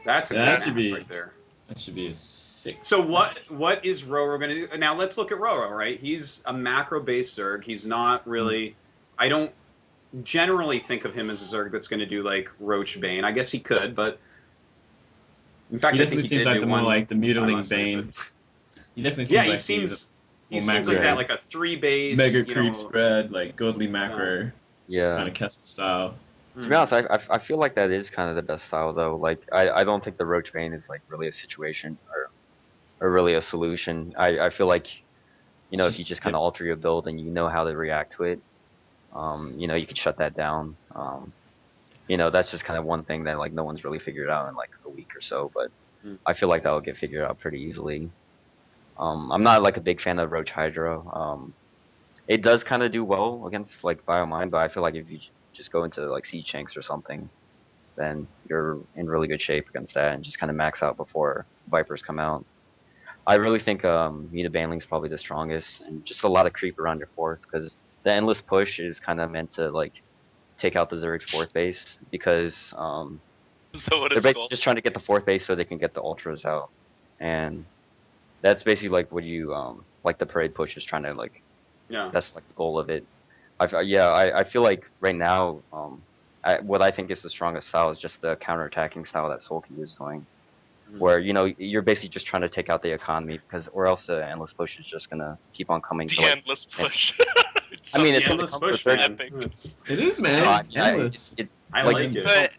S1: That's a
S2: Yeah,
S1: good
S2: that should
S1: match
S2: be-
S1: right there.
S2: That should be a 6.
S1: So what is Roro going to do? Now let's look at Roro, right? He's a macro-based Zerg. He's not really... I don't generally think of him as a Zerg that's going to do like Roach Bane. I guess he could, but... In fact,
S2: He
S1: I think
S2: definitely
S1: he
S2: seems
S1: did
S2: like
S1: do
S2: the more
S1: one
S2: like the
S1: time
S2: mutiling
S1: last night,
S2: Bane.
S1: but-
S2: He definitely seems
S1: Yeah,
S2: like
S1: he seems
S2: more
S1: like that,
S2: macro.
S1: like a 3-base...
S2: mega
S1: you
S2: creep
S1: know,
S2: spread, like godly macro
S3: Yeah.
S2: kind of Kessel style.
S3: To be honest, I feel like that is kind of the best style though. Like I don't think the Roach Bane is like really a situation or really a solution. I feel like if you just kind of alter your build and you know how to react to it, you could shut that down. That's just kind of one thing that like no one's really figured out in like a week or so. But I feel like that will get figured out pretty easily. I'm not like a big fan of Roach Hydra. It does kind of do well against like Biomine, but I feel like if you just go into like Siege Tanks or something, then you're in really good shape against that and just kind of max out before Vipers come out. I really think Muta Banling's probably the strongest, and just a lot of creep around your fourth, because the endless push is kind of meant to like take out the Zerg's fourth base, because
S4: Is that what
S3: they're
S4: it's
S3: basically
S4: called?
S3: just trying to get the fourth base so they can get the ultras out, and that's basically like what you like the parade push is trying to like.
S1: Yeah.
S3: That's like the goal of it. I feel like right now, what I think is the strongest style is just the counter-attacking style that Sulky is doing, where you're basically just trying to take out the economy, because or else the endless push is just gonna keep on coming.
S4: The endless push.
S3: I mean,
S1: The
S3: it's gonna
S1: endless
S3: come for
S1: push,
S3: 30
S1: man.
S4: epic.
S2: It is, man.
S3: No,
S2: It's endless.
S1: I
S3: like,
S1: like it.
S4: But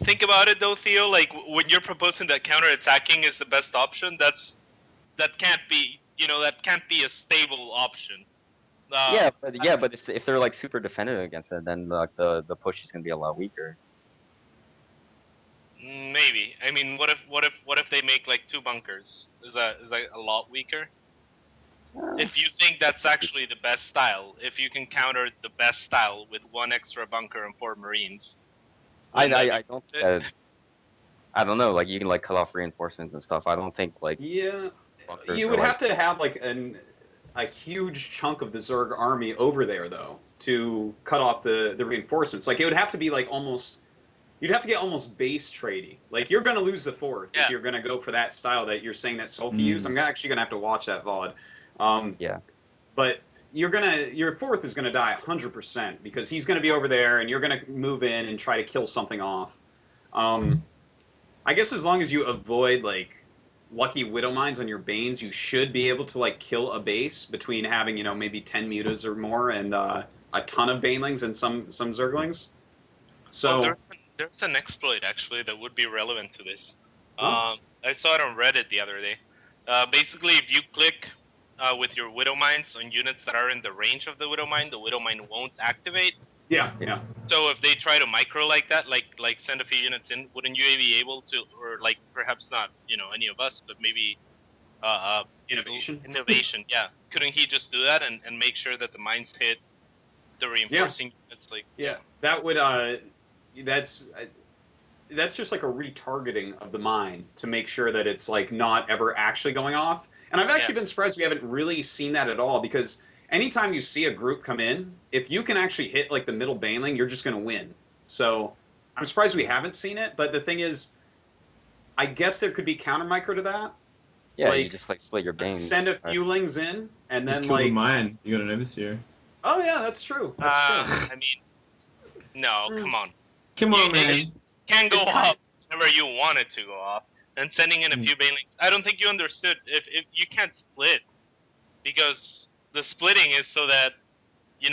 S4: think about it though, Theo. Like when you're proposing that counter-attacking is the best option, that can't be a stable option.
S3: but if they're like super defended against it, then like the push is gonna be a lot weaker.
S4: Maybe. I mean, what if they make like 2 bunkers? Is that a lot weaker? If you think that's actually the best style, if you can counter the best style with 1 extra bunker and 4 marines.
S3: I
S4: wouldn't that be
S3: I don't
S4: it?
S3: I don't know. Like you can like cut off reinforcements and stuff. I don't think like
S1: Yeah,
S3: bunkers
S1: you
S3: are
S1: would have
S3: like.
S1: to have like a huge chunk of the Zerg army over there though to cut off the reinforcements. Like it would have to be like almost. You'd have to get almost base trading. Like you're gonna lose the fourth
S4: Yeah.
S1: if you're gonna go for that style that you're saying that Sulky
S2: Mm.
S1: used. Actually gonna have to watch that VOD.
S3: Yeah.
S1: But your fourth is gonna die 100% because he's gonna be over there and you're gonna move in and try to kill something off. I guess as long as you avoid like lucky widow mines on your banes, you should be able to like kill a base between having maybe 10 mutas or more and a ton of banelings and some zerglings. So.
S4: Well, there's an exploit actually that would be relevant to this.
S1: Oh.
S4: I saw it on Reddit the other day. Basically, if you click with your Widow Mines on units that are in the range of the Widow Mine won't activate.
S1: Yeah.
S4: So if they try to micro like that, like send a few units in, wouldn't you be able to, or like perhaps not, any of us, but maybe
S1: Innovation?
S4: Innovation, yeah. Couldn't he just do that and make sure that the mines hit the reinforcing units? Like
S1: Yeah, that would that's just like a retargeting of the mine to make sure that it's like not ever actually going off. And I've actually been surprised we haven't really seen that at all because anytime you see a group come in, if you can actually hit like the middle baneling, you're just going to win. So I'm surprised we haven't seen it. But the thing is, I guess there could be counter micro to that.
S3: Yeah,
S1: like,
S3: you just like split your banes.
S1: Send a few lings in, and
S2: Just
S1: then
S2: kill the
S1: like.
S2: mine. You got an overseer.
S1: Oh yeah, that's true. That's true.
S4: I mean, no, come on.
S2: Come on,
S4: You
S2: man.
S4: can go
S1: It's
S4: off whenever you want it to go off, and sending in a few banelings. I don't think you understood. If you can't split, because the splitting is so that you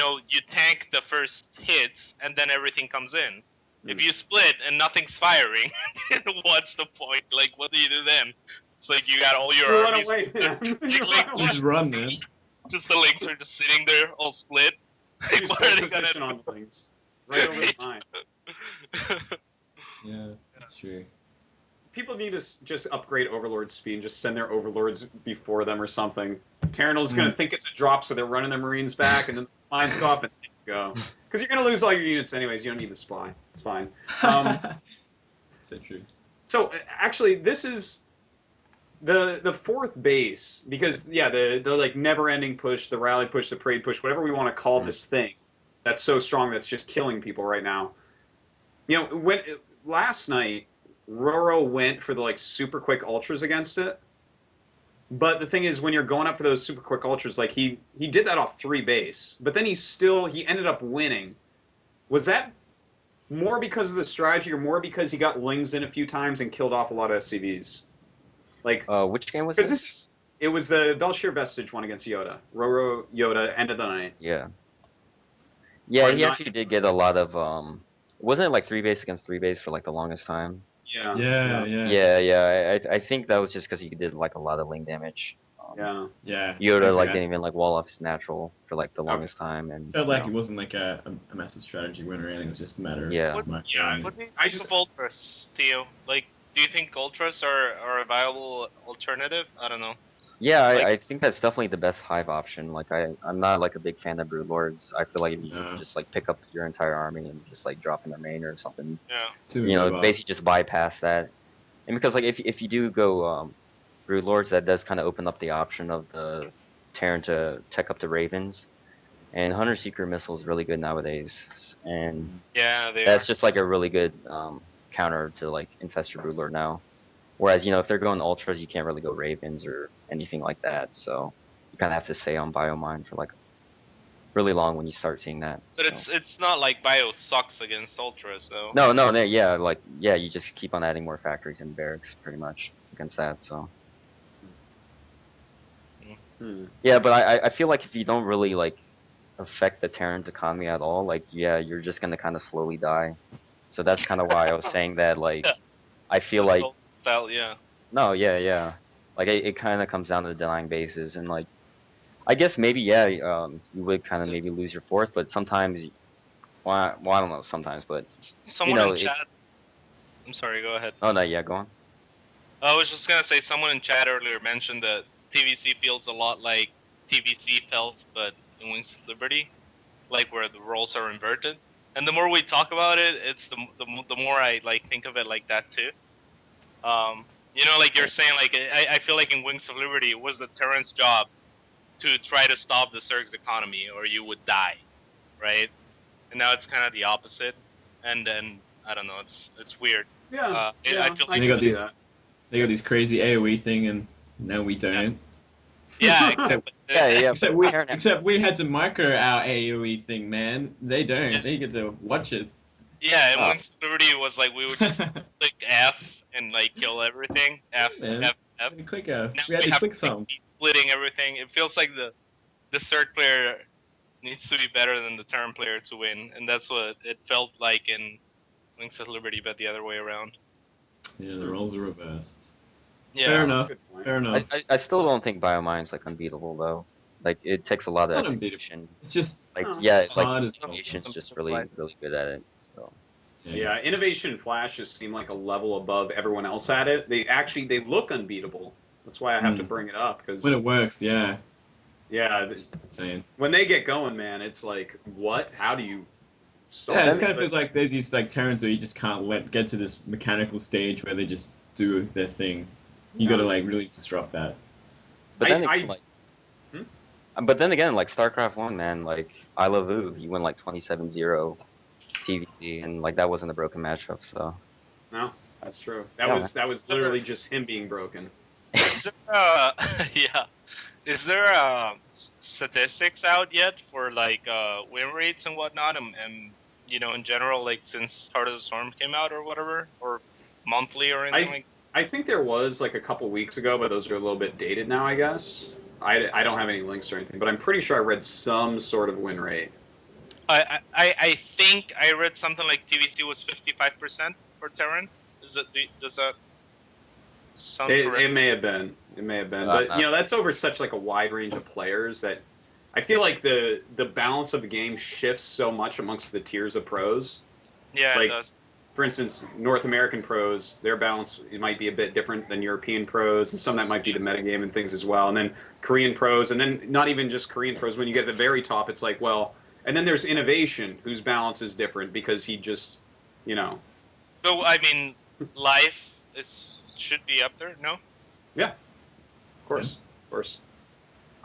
S4: tank the first hits and then everything comes in. If you split and nothing's firing, what's the point? Like, what do you do then? It's like you got all your
S1: You run
S4: armies.
S1: away, man. You run away.
S2: Just run, man.
S4: Just the links are just sitting there all split. Like,
S1: Use
S4: what are
S1: hold
S4: they gonna
S1: position
S4: do?
S1: on things. Right over the mines.
S2: Yeah, that's true.
S1: People need to just upgrade Overlord speed and just send their Overlords before them or something. Terranal's going to think it's a drop, so they're running their Marines back, and then the mines go off and they go. Because you're going to lose all your units anyways. You don't need the supply. It's fine.
S2: So true.
S1: So actually, this is the fourth base because the like never-ending push, the rally push, the parade push, whatever we want to call this thing, that's so strong that's just killing people right now. When last night Roro went for the like super quick ultras against it, but the thing is when you're going up for those super quick ultras, like he did that off 3 base, but then he ended up winning. Was that more because of the strategy or more because he got lings in a few times and killed off a lot of SCVs? Like,
S3: which game was
S1: this? It was the Belshir Vestige one against Yoda. Roro Yoda, end of the night.
S3: Yeah.
S1: Or
S3: Yeah, he
S1: not-
S3: actually did get a lot of wasn't it like 3 base against 3 base for like the longest time?
S1: Yeah.
S3: Yeah. I think that was just because he did like a lot of ling damage.
S1: Yeah.
S2: Yeah.
S3: Yoda like
S2: Yeah.
S3: didn't even like wall off his natural for like the longest time, and
S2: Felt like it wasn't like a massive strategy win or anything. It was just a matter of
S3: Yeah.
S2: my
S1: Yeah.
S4: What do you
S1: I
S4: think
S1: just-
S4: of Ultras, Theo? Like, do you think Ultras are a viable alternative? I don't know.
S3: yeah,
S4: Like-
S3: I think that's definitely the best hive option. Like I'm not like a big fan of Brood Lords. I feel like if you
S2: No.
S3: just like pick up your entire army and just like drop in their main or something,
S4: Yeah.
S3: basically just bypass that. And because like if you do go Brood Lords, that does kind of open up the option of the Terran to tech up the Ravens, and Hunter Seeker Missile is really good nowadays, and
S4: Yeah, they
S3: that's
S4: are.
S3: just like a really good counter to like infest your Brood Lord now. Whereas if they're going ultras, you can't really go Ravens or anything like that, so you kind of have to stay on Biomine for like really long when you start seeing that.
S4: But
S3: so.
S4: it's not like Bio sucks against Ultras, so.
S3: No, you just keep on adding more factories and barracks pretty much against that. So yeah, but I feel like if you don't really like affect the Terran's economy at all, like you're just gonna kind of slowly die. So that's kind of why I was saying that like I feel like
S4: Style, yeah.
S3: no, yeah, like it kind of comes down to the denying bases, and like I guess maybe you would kind of maybe lose your fourth, but sometimes, well I don't know sometimes, but
S4: Someone
S3: know,
S4: in chat. I'm sorry. Go ahead.
S3: oh no, yeah, go on.
S4: I was just gonna say someone in chat earlier mentioned that TVC feels a lot like TVC felt, but in Wings of Liberty, like where the roles are inverted. And the more we talk about it, it's the more I like think of it like that too. You know, like you're saying, like I feel like in Wings of Liberty, it was the Terran's job to try to stop the Zerg's economy, or you would die, right? And now it's kind of the opposite. And then I don't know, it's weird.
S1: Yeah,
S4: I feel like
S2: They got
S1: see
S2: these-
S1: that.
S2: They got this crazy AoE thing, and now we don't.
S4: yeah, except,
S3: Yeah.
S2: Except we had to micro our AoE thing, man. They don't. They get to watch it.
S4: yeah. And
S3: Oh.
S4: Wings of Liberty was like we would just click F and like kill everything. F
S2: Man.
S4: F F.
S2: Click
S4: Now
S2: we had to
S4: have
S2: click
S4: to
S2: some.
S4: keep splitting everything. It feels like the third player needs to be better than the Terran player to win, and that's what it felt like in Wings of Liberty, but the other way around.
S2: Yeah, the roles are reversed.
S4: Yeah.
S2: Fair
S1: that's a
S2: enough.
S1: good point.
S2: Fair enough.
S3: I still don't think Biomine's like unbeatable though. Like it takes a lot
S2: It's
S3: of
S2: not unbeatable.
S3: execution.
S2: It's just
S3: Like
S1: Oh.
S3: yeah, like
S2: hard as hell.
S3: innovation's just really good at it. So
S1: Yeah, innovation and flash just seem like a level above everyone else at it. They look unbeatable. That's why I have to bring it up because
S2: when it works, yeah,
S1: yeah,
S2: it's just insane.
S1: when they get going, man, it's like what? How do you stop?
S2: Yeah, it
S1: this?
S2: kind of
S1: But-
S2: feels like there's these like Terrans where you just can't get to this mechanical stage where they just do their thing. You got to like really disrupt that.
S3: but then
S1: I-
S3: again, but then again, like StarCraft 1, man, like I love Vu, you win like 27-0 TVC, and like that wasn't a broken matchup, so
S1: No, that's true. That
S3: Yeah.
S1: was literally just him being broken.
S4: Is there, yeah. Is there statistics out yet for like win rates and whatnot, and you know in general, like since Heart of the Storm came out or whatever, or monthly or anything like?
S1: I think there was like a couple weeks ago, but those are a little bit dated now, I guess. I don't have any links or anything, but I'm pretty sure I read some sort of win rate.
S4: I think I read something like TVC was 55% for Terran. Does that sound correct?
S1: It may have been. It may have been. But you know, that's over such like a wide range of players that I feel like the balance of the game shifts so much amongst the tiers of pros.
S4: Yeah,
S1: like,
S4: it does.
S1: For instance, North American pros, their balance it might be a bit different than European pros, and some of that might be the metagame and things as well. And then Korean pros, and then not even just Korean pros. When you get to the very top, it's like, well, and then there's Innovation, whose balance is different because he just, you know.
S4: So I mean, Life should be up there, no?
S1: Yeah, of course, of course.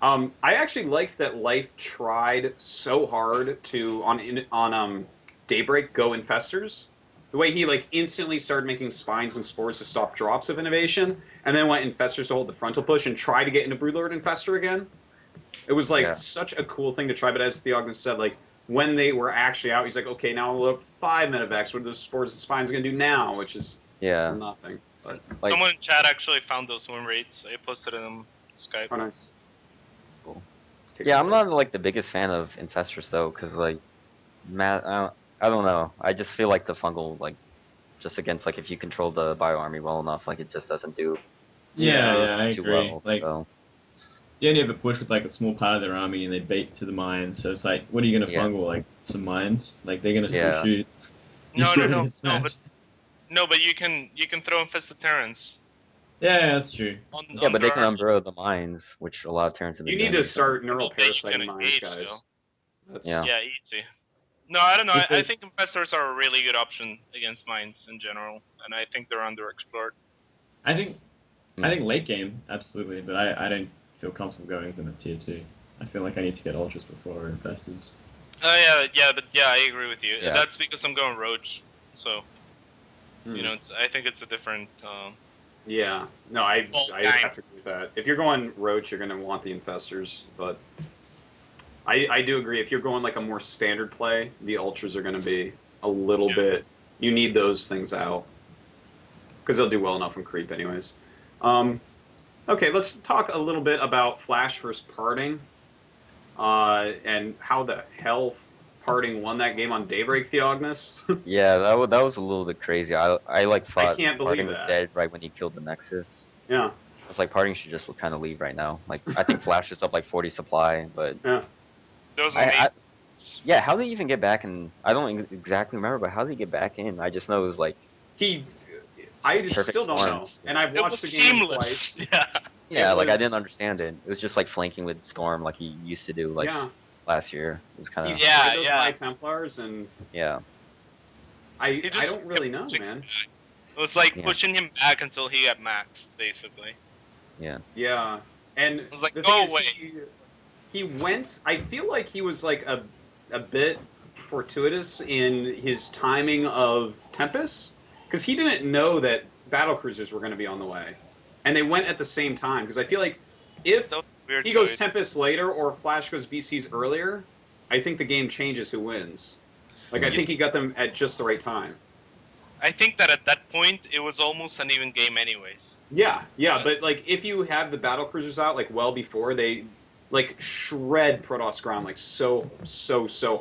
S1: I actually liked that Life tried so hard to on Daybreak go Infestors. The way he like instantly started making spines and spores to stop drops of innovation, and then went Infestors to hold the frontal push and try to get into Broodlord Infestor again. It was like such a cool thing to try, but as Theognis said, like when they were actually out, he's like, okay, now we'll look 5 Medivacs. What are those spores and spines going to do now? Which is nothing. But
S3: like,
S4: someone in chat actually found those win rates. I posted it in Skype.
S1: oh, nice.
S3: Cool. Yeah, I'm not like the biggest fan of Infestors though, because like, I don't know. I just feel like the fungal, like, just against like if you control the bio army well enough, like it just doesn't do
S2: Yeah, I
S3: too
S2: agree.
S3: well.
S2: Like,
S3: So
S2: they only ever push with like a small part of their army and they bait to the mines. So it's like, what are you gonna fungal? Like some mines? Like they're gonna still shoot.
S4: No, but you can throw infested Terrans.
S2: Yeah, that's true.
S3: yeah, but they can unburrow the mines, which a lot of Terrans have been
S1: You need
S3: doing.
S1: to start neural
S4: Well, they
S1: parasite
S4: can
S1: mines,
S4: engage,
S1: guys. That's,
S3: Yeah.
S4: Yeah, easy. No, I don't know.
S2: Is
S4: I
S2: it-
S4: think infestors are a really good option against mines in general, and I think they're underexplored.
S2: I think late game, absolutely, but I don't feel comfortable going with them at tier 2. I feel like I need to get ultras before investors.
S4: Oh yeah, I agree with you.
S3: Yeah.
S4: That's because I'm going Roach, so
S1: Hmm.
S4: you know, I think it's a different.
S1: Yeah, no, I
S4: Well,
S1: have to agree with that. If you're going Roach, you're going to want the Infestors, but I do agree. If you're going like a more standard play, the Ultras are going to be a little bit. You need those things out because they'll do well enough on creep, anyways. Okay, let's talk a little bit about Flash versus Parting, and how the hell Parting won that game on Daybreak, Theognis.
S3: Yeah, that was a little bit crazy. I like thought
S1: can't believe
S3: Parting
S1: that.
S3: was dead right when he killed the Nexus.
S1: Yeah,
S3: I was like, Parting should just kind of leave right now. Like, I think Flash is up like 40 supply, but
S1: yeah.
S4: Those
S3: yeah, how did he even get back in? I don't exactly remember, but how did he get back in? I just know it was like
S1: I
S3: Perfect
S1: still don't know,
S3: storms.
S1: and I've
S4: it
S1: watched
S4: was
S1: the game
S4: seamless.
S1: twice.
S4: Yeah.
S3: Yeah, like I
S1: was-
S3: didn't understand it. It was just like flanking with Storm like he used to do like
S1: yeah,
S3: last year. It was kind
S1: he
S3: of
S1: tried those
S4: yeah.
S1: High Templars, and
S3: yeah.
S1: I
S4: just
S1: don't really know,
S4: kept
S1: man.
S4: It was like
S3: Yeah.
S4: pushing him back until he got maxed, basically.
S1: Yeah, and
S4: was like,
S1: the
S4: "Go
S1: thing is,
S4: away."
S1: he went. I feel like he was like a bit fortuitous in his timing of Tempest, because he didn't know that battle cruisers were going to be on the way, and they went at the same time. Because I feel like if
S4: That was a weird
S1: he goes
S4: choice.
S1: Tempest later or Flash goes BCs earlier, I think the game changes who wins. Like, I think he got them at just the right time.
S4: I think that at that point it was almost an even game, anyways.
S1: Yeah, but like if you have the battle cruisers out like well before, they like shred Protoss ground like so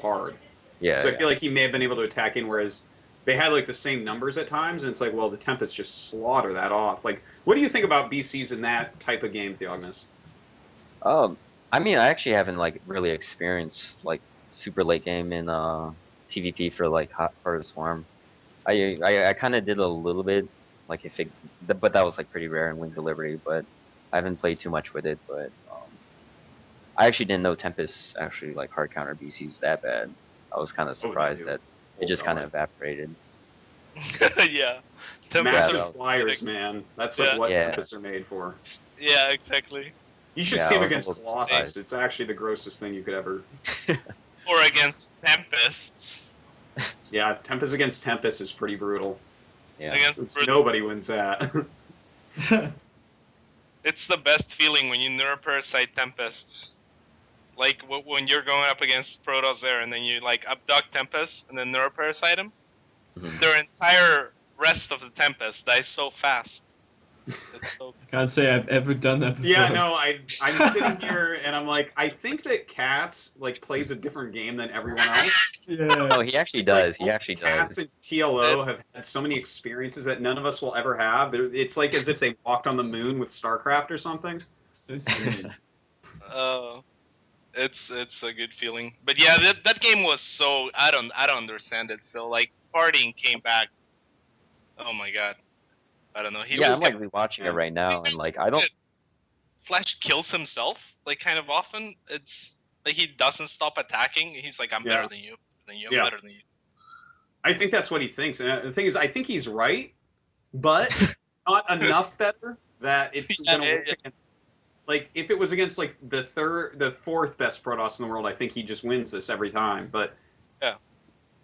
S1: hard.
S3: Yeah.
S1: So I feel like he may have been able to attack in, whereas they had like the same numbers at times, and it's like, well, the Tempest just slaughter that off. Like, what do you think about BCs in that type of game, Theognis?
S3: I mean, I actually haven't like really experienced like super late game in TVP for like Hot Heart of Swarm. I kind of did a little bit, like if it, but that was like pretty rare in Wings of Liberty. But I haven't played too much with it. But I actually didn't know Tempest actually like hard counter BCs that bad. I was kind of surprised that it just kind of evaporated.
S4: Yeah.
S1: Massive
S3: Yeah,
S1: flyers, man. That's like
S4: Yeah.
S1: what
S3: Yeah.
S1: Tempests are made for.
S4: Yeah, exactly.
S1: You should
S3: Yeah,
S1: see
S3: I
S1: him
S3: was a
S1: against
S3: little
S1: Colossus.
S3: surprised.
S1: It's actually the grossest thing you could ever.
S4: Or against Tempests.
S1: Yeah, Tempest against Tempest is pretty brutal.
S3: Yeah.
S4: Against
S1: Nobody wins that.
S4: It's the best feeling when you nerf Parasite Tempests. Like when you're going up against Protoss there, and then you like abduct Tempest and then nerf Parasite them.
S3: Mhm.
S4: Their entire rest of the Tempest dies so fast. It's so
S2: I can't say I've ever done that before.
S1: Yeah, no, I'm sitting here and I'm like, I think that Catz like plays a different game than everyone else.
S2: Yeah.
S3: Oh, he actually
S1: It's like
S3: does. He
S1: only
S3: actually
S1: Catz
S3: does.
S1: and TLO have had so many experiences that none of us will ever have. It's like as if they walked on the moon with Starcraft or something.
S2: So strange.
S4: it's a good feeling. But yeah, that game was so I don't understand it. So like partying came back. Oh my god. I don't know. He
S3: Yeah, I'm
S4: was
S3: like rewatching it right now, and like I don't.
S4: Flash kills himself like kind of often. It's like he doesn't stop attacking. He's like, I'm
S1: Yeah.
S4: better than you. I'm
S1: Yeah.
S4: better than you.
S1: I think that's what he thinks. And the thing is, I think he's right, but not enough better that it's
S4: Yeah,
S1: going to work
S4: yeah.
S1: against. Like, if it was against like the fourth best Protoss in the world, I think he just wins this every time. But
S4: Yeah.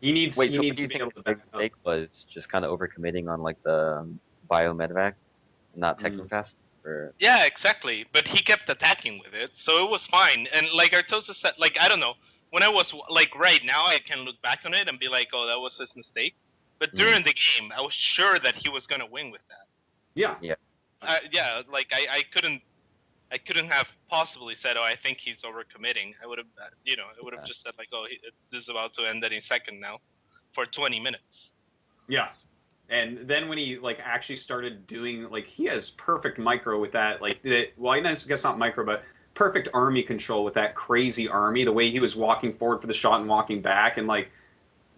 S1: he needs
S3: Wait, so what
S1: needs
S3: do you
S1: to be
S3: think
S1: able
S3: the
S1: to
S3: big
S1: back up.
S3: mistake was? Just kind of overcommitting on like the bio medevac, not teching fast? Or
S4: Yeah, exactly. But he kept attacking with it, so it was fine. And like Artosis said, like I don't know. When I was like right now, I can look back on it and be like, oh, that was his mistake. But during the game, I was sure that he was gonna win with that.
S1: Yeah.
S4: Yeah, like I couldn't have possibly said, oh, I think he's overcommitting. I would have, I would have just said like, oh, this is about to end any second now, for 20 minutes.
S1: Yeah. And then when he like actually started doing like he has perfect micro with that well I guess not micro but perfect army control with that crazy army, the way he was walking forward for the shot and walking back, and like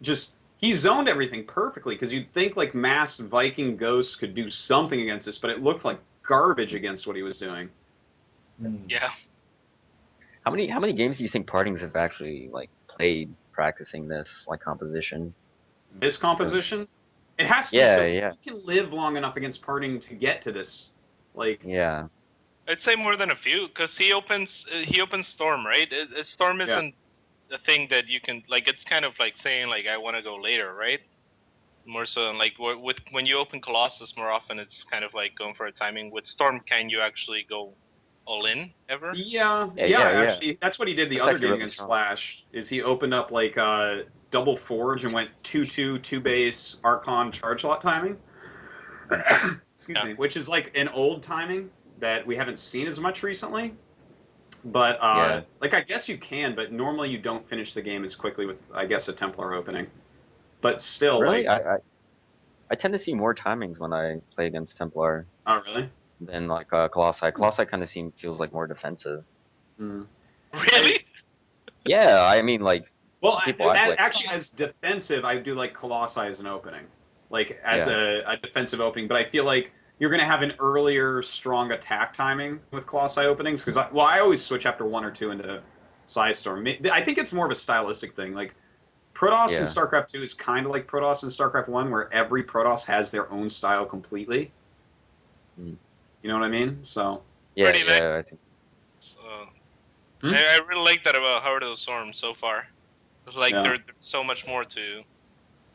S1: just he zoned everything perfectly, because you'd think like mass Viking ghosts could do something against this, but it looked like garbage against what he was doing.
S4: Yeah.
S3: how many games do you think Partings have actually like played practicing this like composition?
S1: This composition, it has to
S3: Yeah,
S1: be so
S3: yeah.
S1: he can live long enough against parting to get to this. Like
S3: Yeah.
S4: I'd say more than a few, because he opens Storm, right? Storm isn't a thing that you can like. It's kind of like saying like I want to go later, right? More so than like with when you open Colossus, more often it's kind of like going for a timing. With Storm, can you actually go all in ever?
S1: Yeah,
S3: Yeah, yeah.
S1: actually, that's what he did the
S3: That's
S1: other
S3: actually
S1: game
S3: really
S1: against
S3: strong.
S1: Flash. Is he opened up like double forge and went 2-2 2 base Archon charge lot timing. Excuse me, which is like an old timing that we haven't seen as much recently. But like I guess you can, but normally you don't finish the game as quickly with I guess a Templar opening. But still,
S3: Really,
S1: like,
S3: I tend to see more timings when I play against Templar
S1: oh really?
S3: than like Colossi. Colossi kind of feels like more defensive.
S1: Mm.
S4: Really?
S3: Yeah, I mean like
S1: Well,
S3: people act like-
S1: actually, as defensive, I do like Colossi as an opening, like as a defensive opening. But I feel like you're going to have an earlier, strong attack timing with Colossi openings. Because I always switch after 1 or 2 into Psystorm. I think it's more of a stylistic thing. Like Protoss in
S3: Yeah.
S1: StarCraft 2 is kind of like Protoss in StarCraft 1, where every Protoss has their own style completely.
S3: Mm.
S1: You know what I mean? So.
S3: Yeah,
S4: Pretty nice.
S3: yeah, I think so.
S4: So,
S1: Hmm?
S4: I really like that about Heart of the Storm so far. It's like
S1: Yeah.
S4: there's so much more to.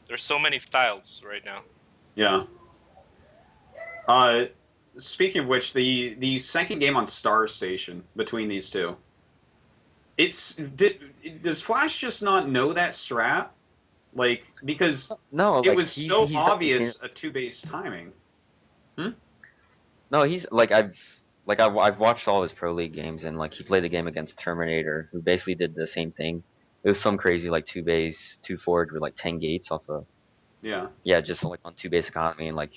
S4: There's so many styles right now.
S1: Yeah. Speaking of which, the second game on Star Station between these two, does Flash just not know that strat? Like, because
S3: No,
S1: it
S3: like
S1: was
S3: he's
S1: so
S3: he's
S1: obvious a 2-base timing.
S3: no, he's like I've watched all his pro league games, and like he played a game against Terminator, who basically did the same thing. It was some crazy like 2 base, 2 forward with like 10 gates off of
S1: Yeah.
S3: just like on 2 base economy, and like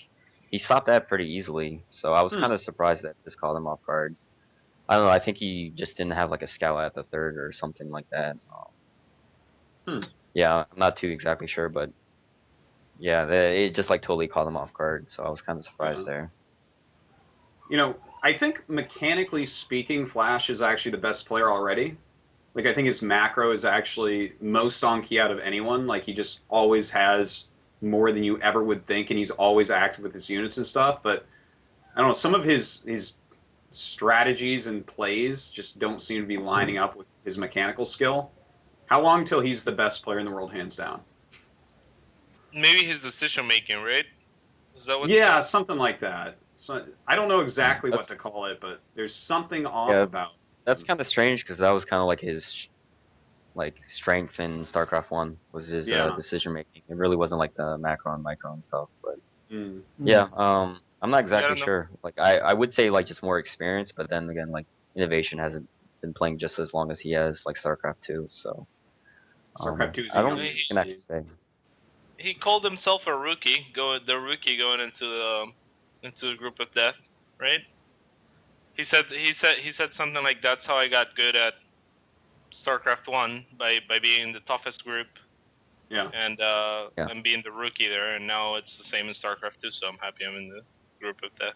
S3: he stopped that pretty easily. So I was
S1: Hmm.
S3: kind of surprised that this caught him off guard. I don't know. I think he just didn't have like a scout at the third or something like that.
S1: Hmm.
S3: Yeah, I'm not too exactly sure, but yeah, it just like totally caught him off guard. So I was kind of surprised
S1: Yeah.
S3: there.
S1: You know, I think mechanically speaking, Flash is actually the best player already. Like, I think his macro is actually most on key out of anyone. Like, he just always has more than you ever would think, and he's always active with his units and stuff. But I don't know, some of his strategies and plays just don't seem to be lining up with his mechanical skill. How long till he's the best player in the world, hands down?
S4: Maybe his decision making, right? Is that what's
S1: Yeah,
S4: going?
S1: something like that. So, I don't know exactly what
S3: That's
S1: to call it, but there's something off
S3: yeah,
S1: about.
S3: that's kind of strange because that was kind of like his like strength in StarCraft One was his
S1: Yeah.
S3: decision making. It really wasn't like the macro and micro and stuff, but
S1: Mm.
S3: yeah, I'm not
S4: I
S3: exactly
S4: don't know.
S3: sure. Like I would say like just more experience, but then again like innovation hasn't been playing just as long as he has like StarCraft Two, so
S1: StarCraft 2 is a
S3: I don't
S1: young
S3: think I
S1: age
S3: can actually
S1: game.
S3: say.
S4: He called himself a rookie, the rookie going into the group of death, right? He said something like that's how I got good at StarCraft 1 by being in the toughest group
S1: Yeah.
S4: and
S3: Yeah.
S4: and being the rookie there, and now it's the same in StarCraft 2, so I'm happy I'm in the group of death.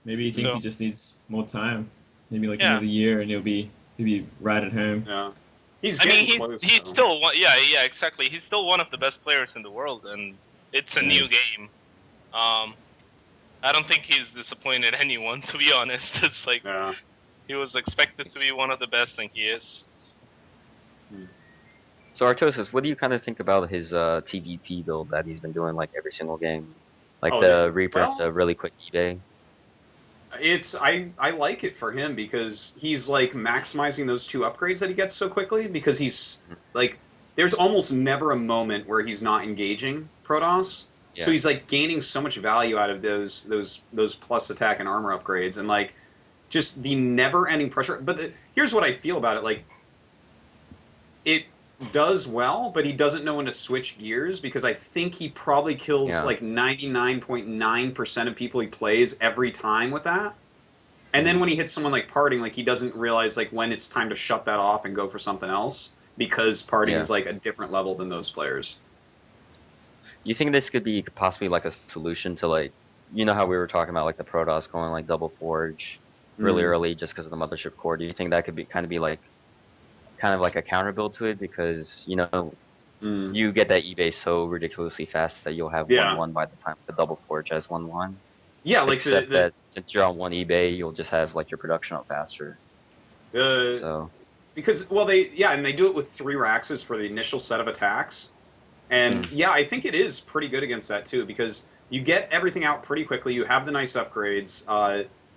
S2: Maybe he thinks
S4: So-
S2: he just needs more time. Maybe like
S4: Yeah.
S2: another year, and he'll be right at home.
S1: Yeah. He's
S4: I
S1: getting
S4: mean,
S1: close.
S4: he's
S1: though.
S4: still one. Yeah, exactly. He's still one of the best players in the world, and it's a new
S2: Nice.
S4: game. I don't think he's disappointed anyone, to be honest. It's like
S1: Yeah.
S4: he was expected to be one of the best, and he is.
S3: So Artosis, what do you kind of think about his TVP build that he's been doing like every single game, like
S1: Oh,
S3: the
S1: the-
S3: Reaper,
S1: well-
S3: the really quick eBay?
S1: I like it for him because he's like maximizing those 2 upgrades that he gets so quickly because he's like there's almost never a moment where he's not engaging Protoss.
S3: Yeah.
S1: So he's like gaining so much value out of those plus attack and armor upgrades and like just the never ending pressure. But here's what I feel about it, like it does well, but he doesn't know when to switch gears because I think he probably kills
S3: Yeah.
S1: like 99.9% of people he plays every time with that. And then when he hits someone like parting, like he doesn't realize like when it's time to shut that off and go for something else because parting
S3: Yeah.
S1: is like a different level than those players.
S3: You think this could be possibly like a solution to like, you know how we were talking about like the Protoss going like double forge really
S1: Mm.
S3: early just because of the mothership core? Do you think that could be kind of like a counter build to it because you know
S1: Mm.
S3: you get that eBay so ridiculously fast that you'll have
S1: Yeah.
S3: 1-1 by the time the double forge has 1-1.
S1: Yeah, like
S3: Except that since you're on one eBay, you'll just have like your production up faster. So
S1: because well they and they do it with 3 Raxes for the initial set of attacks. And yeah, I think it is pretty good against that too because you get everything out pretty quickly. You have the nice upgrades.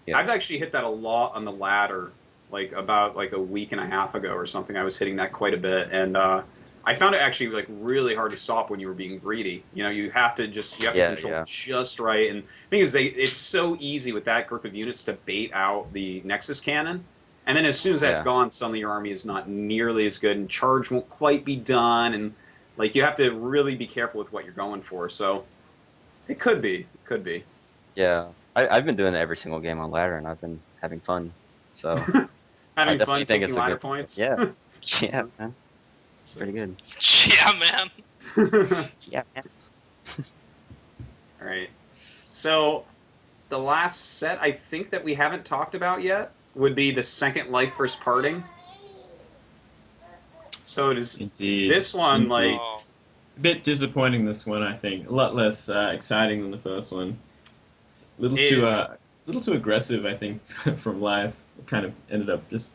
S3: Yeah.
S1: I've actually hit that a lot on the ladder, like about like a week and a half ago or something. I was hitting that quite a bit, and I found it actually like really hard to stop when you were being greedy. You know, you have to control just right. And the thing is, it's so easy with that group of units to bait out the Nexus cannon. And then as soon as that's gone, suddenly your army is not nearly as good, and charge won't quite be done, and like you have to really be careful with what you're going for. So it could be.
S3: yeah, I've been doing it every single game on ladder, and I've been having fun. So
S1: Having
S3: definitely
S1: fun
S3: think
S1: taking
S3: it's a
S1: ladder
S3: good-
S1: points.
S3: yeah, yeah, man, it's pretty good.
S4: Yeah, man.
S3: Yeah, man.
S1: All right. So the last set I think that we haven't talked about yet would be the second Life First Parting. So it is
S2: Indeed.
S1: this one,
S2: Indeed.
S1: like,
S4: Oh,
S2: A bit disappointing, this one, I think. A lot less exciting than the first one. It's a little too aggressive, I think, from Life. It kind of ended up just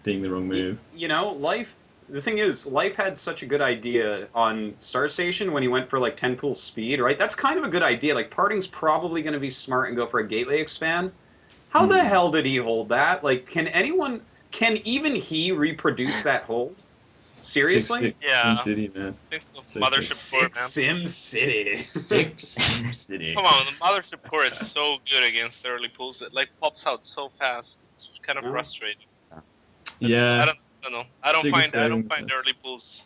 S2: being the wrong move.
S1: you know, Life. The thing is, Life had such a good idea on Star Station when he went for like 10 pool speed, right? That's kind of a good idea. Like, Parting's probably going to be smart and go for a gateway expand. How the hell did he hold that? Like, can even he reproduce that hold? Seriously?
S4: Yeah.
S2: Sim City, man.
S4: I think so.
S2: So
S4: Mothership Core, man.
S1: Sim City.
S2: Sim City.
S4: Come on, the Mothership Core is so good against early pulls. It like pops out so fast. It's kind of
S1: Yeah.
S4: frustrating.
S2: Yeah.
S4: I don't know. I don't
S2: Sigurd
S4: find
S2: Stadium,
S4: early pulls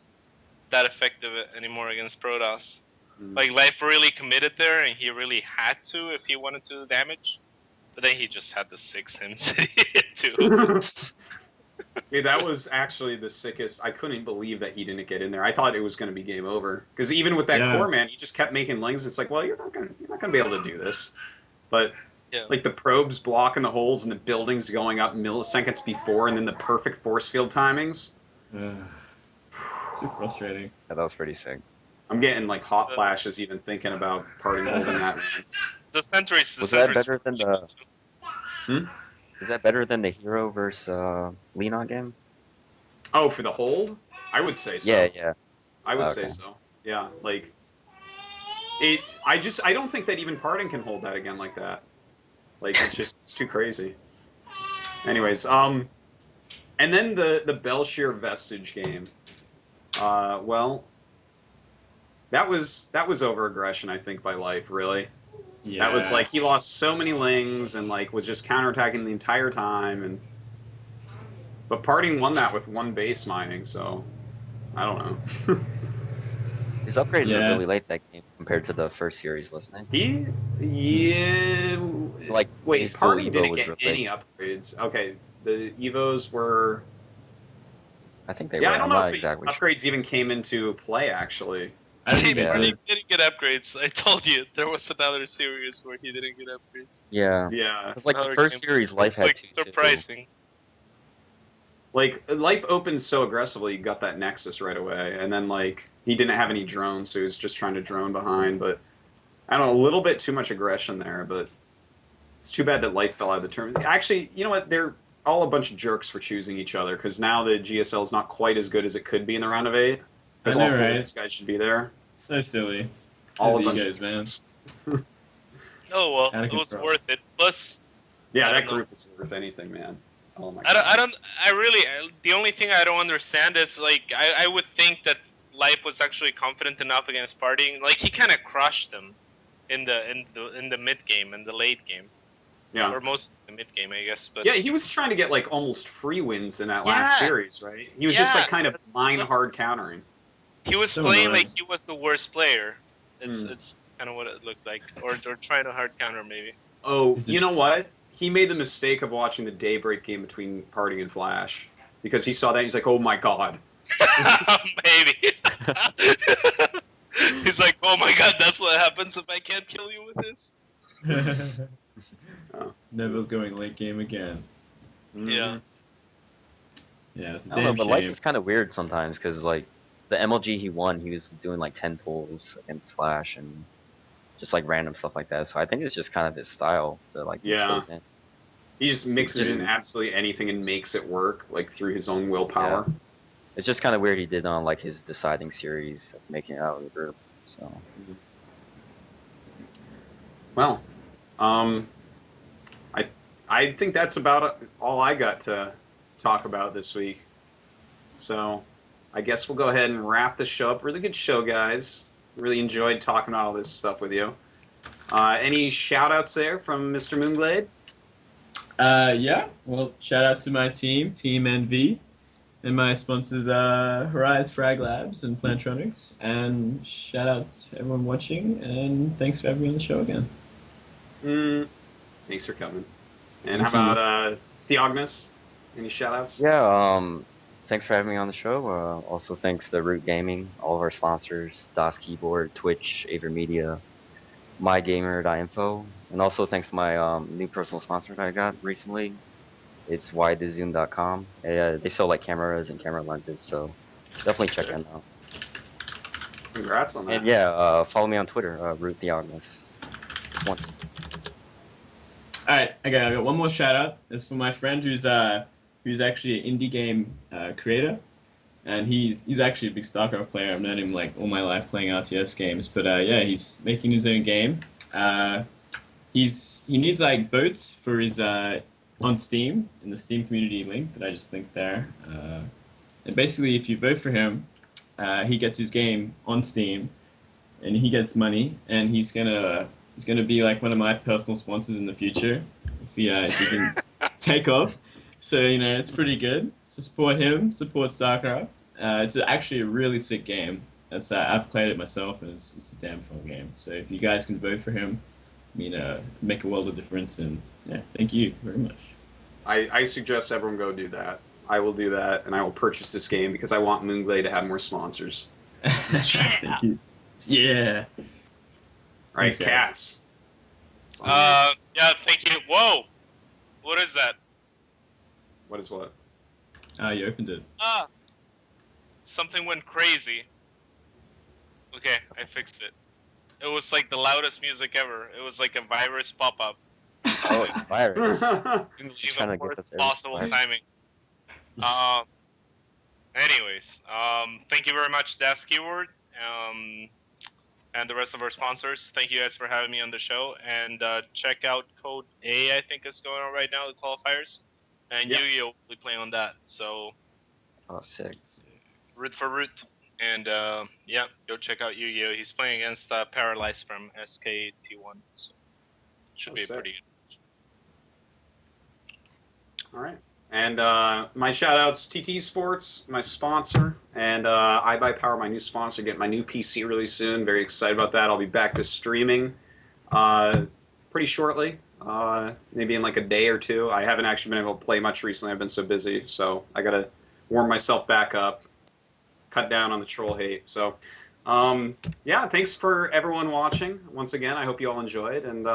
S4: that effective anymore against Protoss.
S1: Mm.
S4: Like Life really committed there, and he really had to if he wanted to do damage. But then he just had the 6 Sim City too.
S1: Dude, that was actually the sickest. I couldn't believe that he didn't get in there. I thought it was going to be game over because even with that
S2: Yeah.
S1: core man, he just kept making lings. It's like, well, you're not gonna be able to do this. But
S4: Yeah.
S1: like the probes blocking the holes and the buildings going up milliseconds before, and then the perfect force field timings.
S2: So frustrating.
S3: Yeah, that was pretty sick.
S1: I'm getting like hot flashes even thinking about Parting holding that. Man.
S4: The sentries.
S3: Was that better than the?
S1: Hmm?
S3: Is that better than the Hero versus Leon game?
S1: Oh, for the hold, I would say so.
S3: Yeah.
S1: I would say
S3: Okay.
S1: so. Yeah, like it. I don't think that even Parting can hold that again like that. Like it's too crazy. Anyways, and then the Belshir Vestige game. Well, that was over aggression, I think, by Life. Really,
S2: Yeah.
S1: that was like he lost so many lings and like was just counterattacking the entire time. But Parting won that with 1 base mining, so I don't know.
S3: His upgrades were
S2: Yeah.
S3: really late that game compared to the first series, wasn't it?
S1: Yeah.
S3: Like,
S1: Wait,
S3: his
S1: Parting
S3: dual Evo
S1: didn't
S3: was
S1: get
S3: really
S1: any
S3: late.
S1: upgrades. Okay, the Evos were.
S3: I think they
S1: Yeah,
S3: were.
S1: I don't
S3: I'm
S1: know
S3: not
S1: if the
S3: exactly sure.
S1: upgrades even came into play, actually.
S2: I think
S3: Yeah.
S2: they
S4: He
S2: did.
S4: didn't get upgrades. I told you there was another series where he didn't get upgrades.
S3: Yeah.
S1: Yeah.
S3: It's like the
S4: Another
S3: first
S4: game.
S3: series, Life
S4: It's
S3: had
S4: like
S3: two.
S4: surprising.
S1: Like, Life opened so aggressively, you got that Nexus right away. And then, like, he didn't have any drones, so he was just trying to drone behind. But, I don't know, a little bit too much aggression there, but it's too bad that Life fell out of the tournament. Actually, you know what? They're all a bunch of jerks for choosing each other, because now the GSL is not quite as good as it could be in the round of 8. Because
S2: I
S1: all
S2: know,
S1: 4 of
S2: right?
S1: these guys should be there.
S2: So silly.
S1: All a
S2: Those
S1: bunch
S2: egos,
S1: of
S2: man.
S1: jerks.
S4: Oh well,
S2: Out of
S4: it was
S2: control.
S4: worth it. Plus,
S1: Yeah,
S4: I
S1: that
S4: don't know.
S1: group is worth anything, man. Oh my
S4: I
S1: god.
S4: don't. The only thing I don't understand is like I would think that Life was actually confident enough against Partying. Like he kind of crushed them in the mid game and the late game,
S1: Yeah.
S4: or most of the mid game, I guess. But
S1: Yeah, he was trying to get like almost free wins in that last
S4: Yeah.
S1: series, right? He was just
S4: Yeah,
S1: like kind of
S4: that's-
S1: mine hard countering.
S4: he was
S2: So
S4: playing
S2: annoying.
S4: like he was the worst player.
S1: Hmm.
S4: It's kind of what it looked like, or trying to hard counter maybe.
S1: Oh,
S2: It's
S1: you
S2: just-
S1: know what? He made the mistake of watching the Daybreak game between Party and Flash because he saw that and he's like, "Oh my god."
S4: Maybe. He's like, oh my god, that's what happens if I can't kill you with this.
S1: Oh.
S2: Never going late game again.
S4: Yeah.
S2: Yeah, it's a
S3: I don't know,
S2: damn
S3: but Life
S2: shame.
S3: is kind of weird sometimes because like the MLG he won, he was doing like 10 pulls against Flash and just like random stuff like that. So I think it's just kind of his style to like mix
S1: Yeah.
S3: those in.
S1: He just mixes
S3: Just-
S1: in absolutely anything and makes it work, like through his own willpower.
S3: It's just kind of weird he did on like his deciding series, of making it out of the group. So
S1: Well, I think that's about all I got to talk about this week. So, I guess we'll go ahead and wrap the show up. Really good show, guys. Really enjoyed talking about all this stuff with you. Any shout-outs there from Mr. Moonglade?
S2: Yeah. Well, shout out to my team, Team NV, and my sponsors, Horizon Frag Labs and Plantronics. And shout out to everyone watching, and thanks for having me on the show again.
S1: Thanks for coming. And
S3: Thank
S1: how about Theognis? Any shout-outs?
S3: yeah, thanks for having me on the show. Also thanks to Root Gaming, all of our sponsors, DOS Keyboard, Twitch, Aver Media, mygamer.info, and also thanks to my new personal sponsor that I got recently. It's whythezoom.com. They sell like cameras and camera lenses, so definitely check
S1: Sick.
S3: them out.
S1: Congrats on that.
S3: And yeah, follow me on Twitter, Theognis. Just one.
S2: All right, I got one more shout out. It's for my friend who's actually an indie game creator, and he's actually a big Starcraft player. I've known him like all my life playing RTS games, but yeah, he's making his own game. He needs like votes for his on Steam in the Steam community link that I just linked there. And basically, if you vote for him, he gets his game on Steam, and he gets money, and he's gonna be like one of my personal sponsors in the future if he can take off. So it's pretty good. Support him, support Starcraft. It's actually a really sick game. I've played it myself, and it's a damn fun game. So if you guys can vote for him, make a world of difference. And yeah, thank you very much.
S1: I suggest everyone go do that. I will do that, and I will purchase this game because I want Moonglade to have more sponsors.
S2: Thank you. Yeah.
S1: All right,
S2: Thanks, guys.
S1: Catz.
S4: Yeah, thank you. Whoa! What is that?
S1: What is what?
S2: You opened it.
S4: Something went crazy. Okay, I fixed it. It was like the loudest music ever. It was like a virus pop-up.
S3: Oh, it's virus.
S4: Even
S3: trying to get
S4: worst
S3: this
S4: possible
S3: virus.
S4: timing. Anyways, thank you very much, Das Keyword, and the rest of our sponsors. Thank you guys for having me on the show. And check out Code A, I think is going on right now, the qualifiers. And
S1: Yep.
S4: Yu-Gi-Oh will be playing on that. So
S3: Oh, sick.
S4: root for root. And yeah, go check out Yu-Gi-Oh. He's playing against Paralyzed from SKT1. So should be
S1: sick.
S4: pretty good.
S1: All right. And my shout-outs, TT Sports, my sponsor, and I Buy Power, my new sponsor, getting my new PC really soon. Very excited about that. I'll be back to streaming pretty shortly, maybe in like a day or two. I haven't actually been able to play much recently. I've been so busy, so I got to warm myself back up, cut down on the troll hate. So, yeah, thanks for everyone watching. Once again, I hope you all enjoyed, and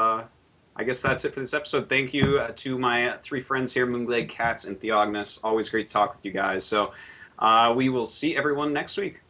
S1: I guess that's it for this episode. Thank you to my three friends here, Moonglade, Catz, and Theognis. Always great to talk with you guys. So we will see everyone next week.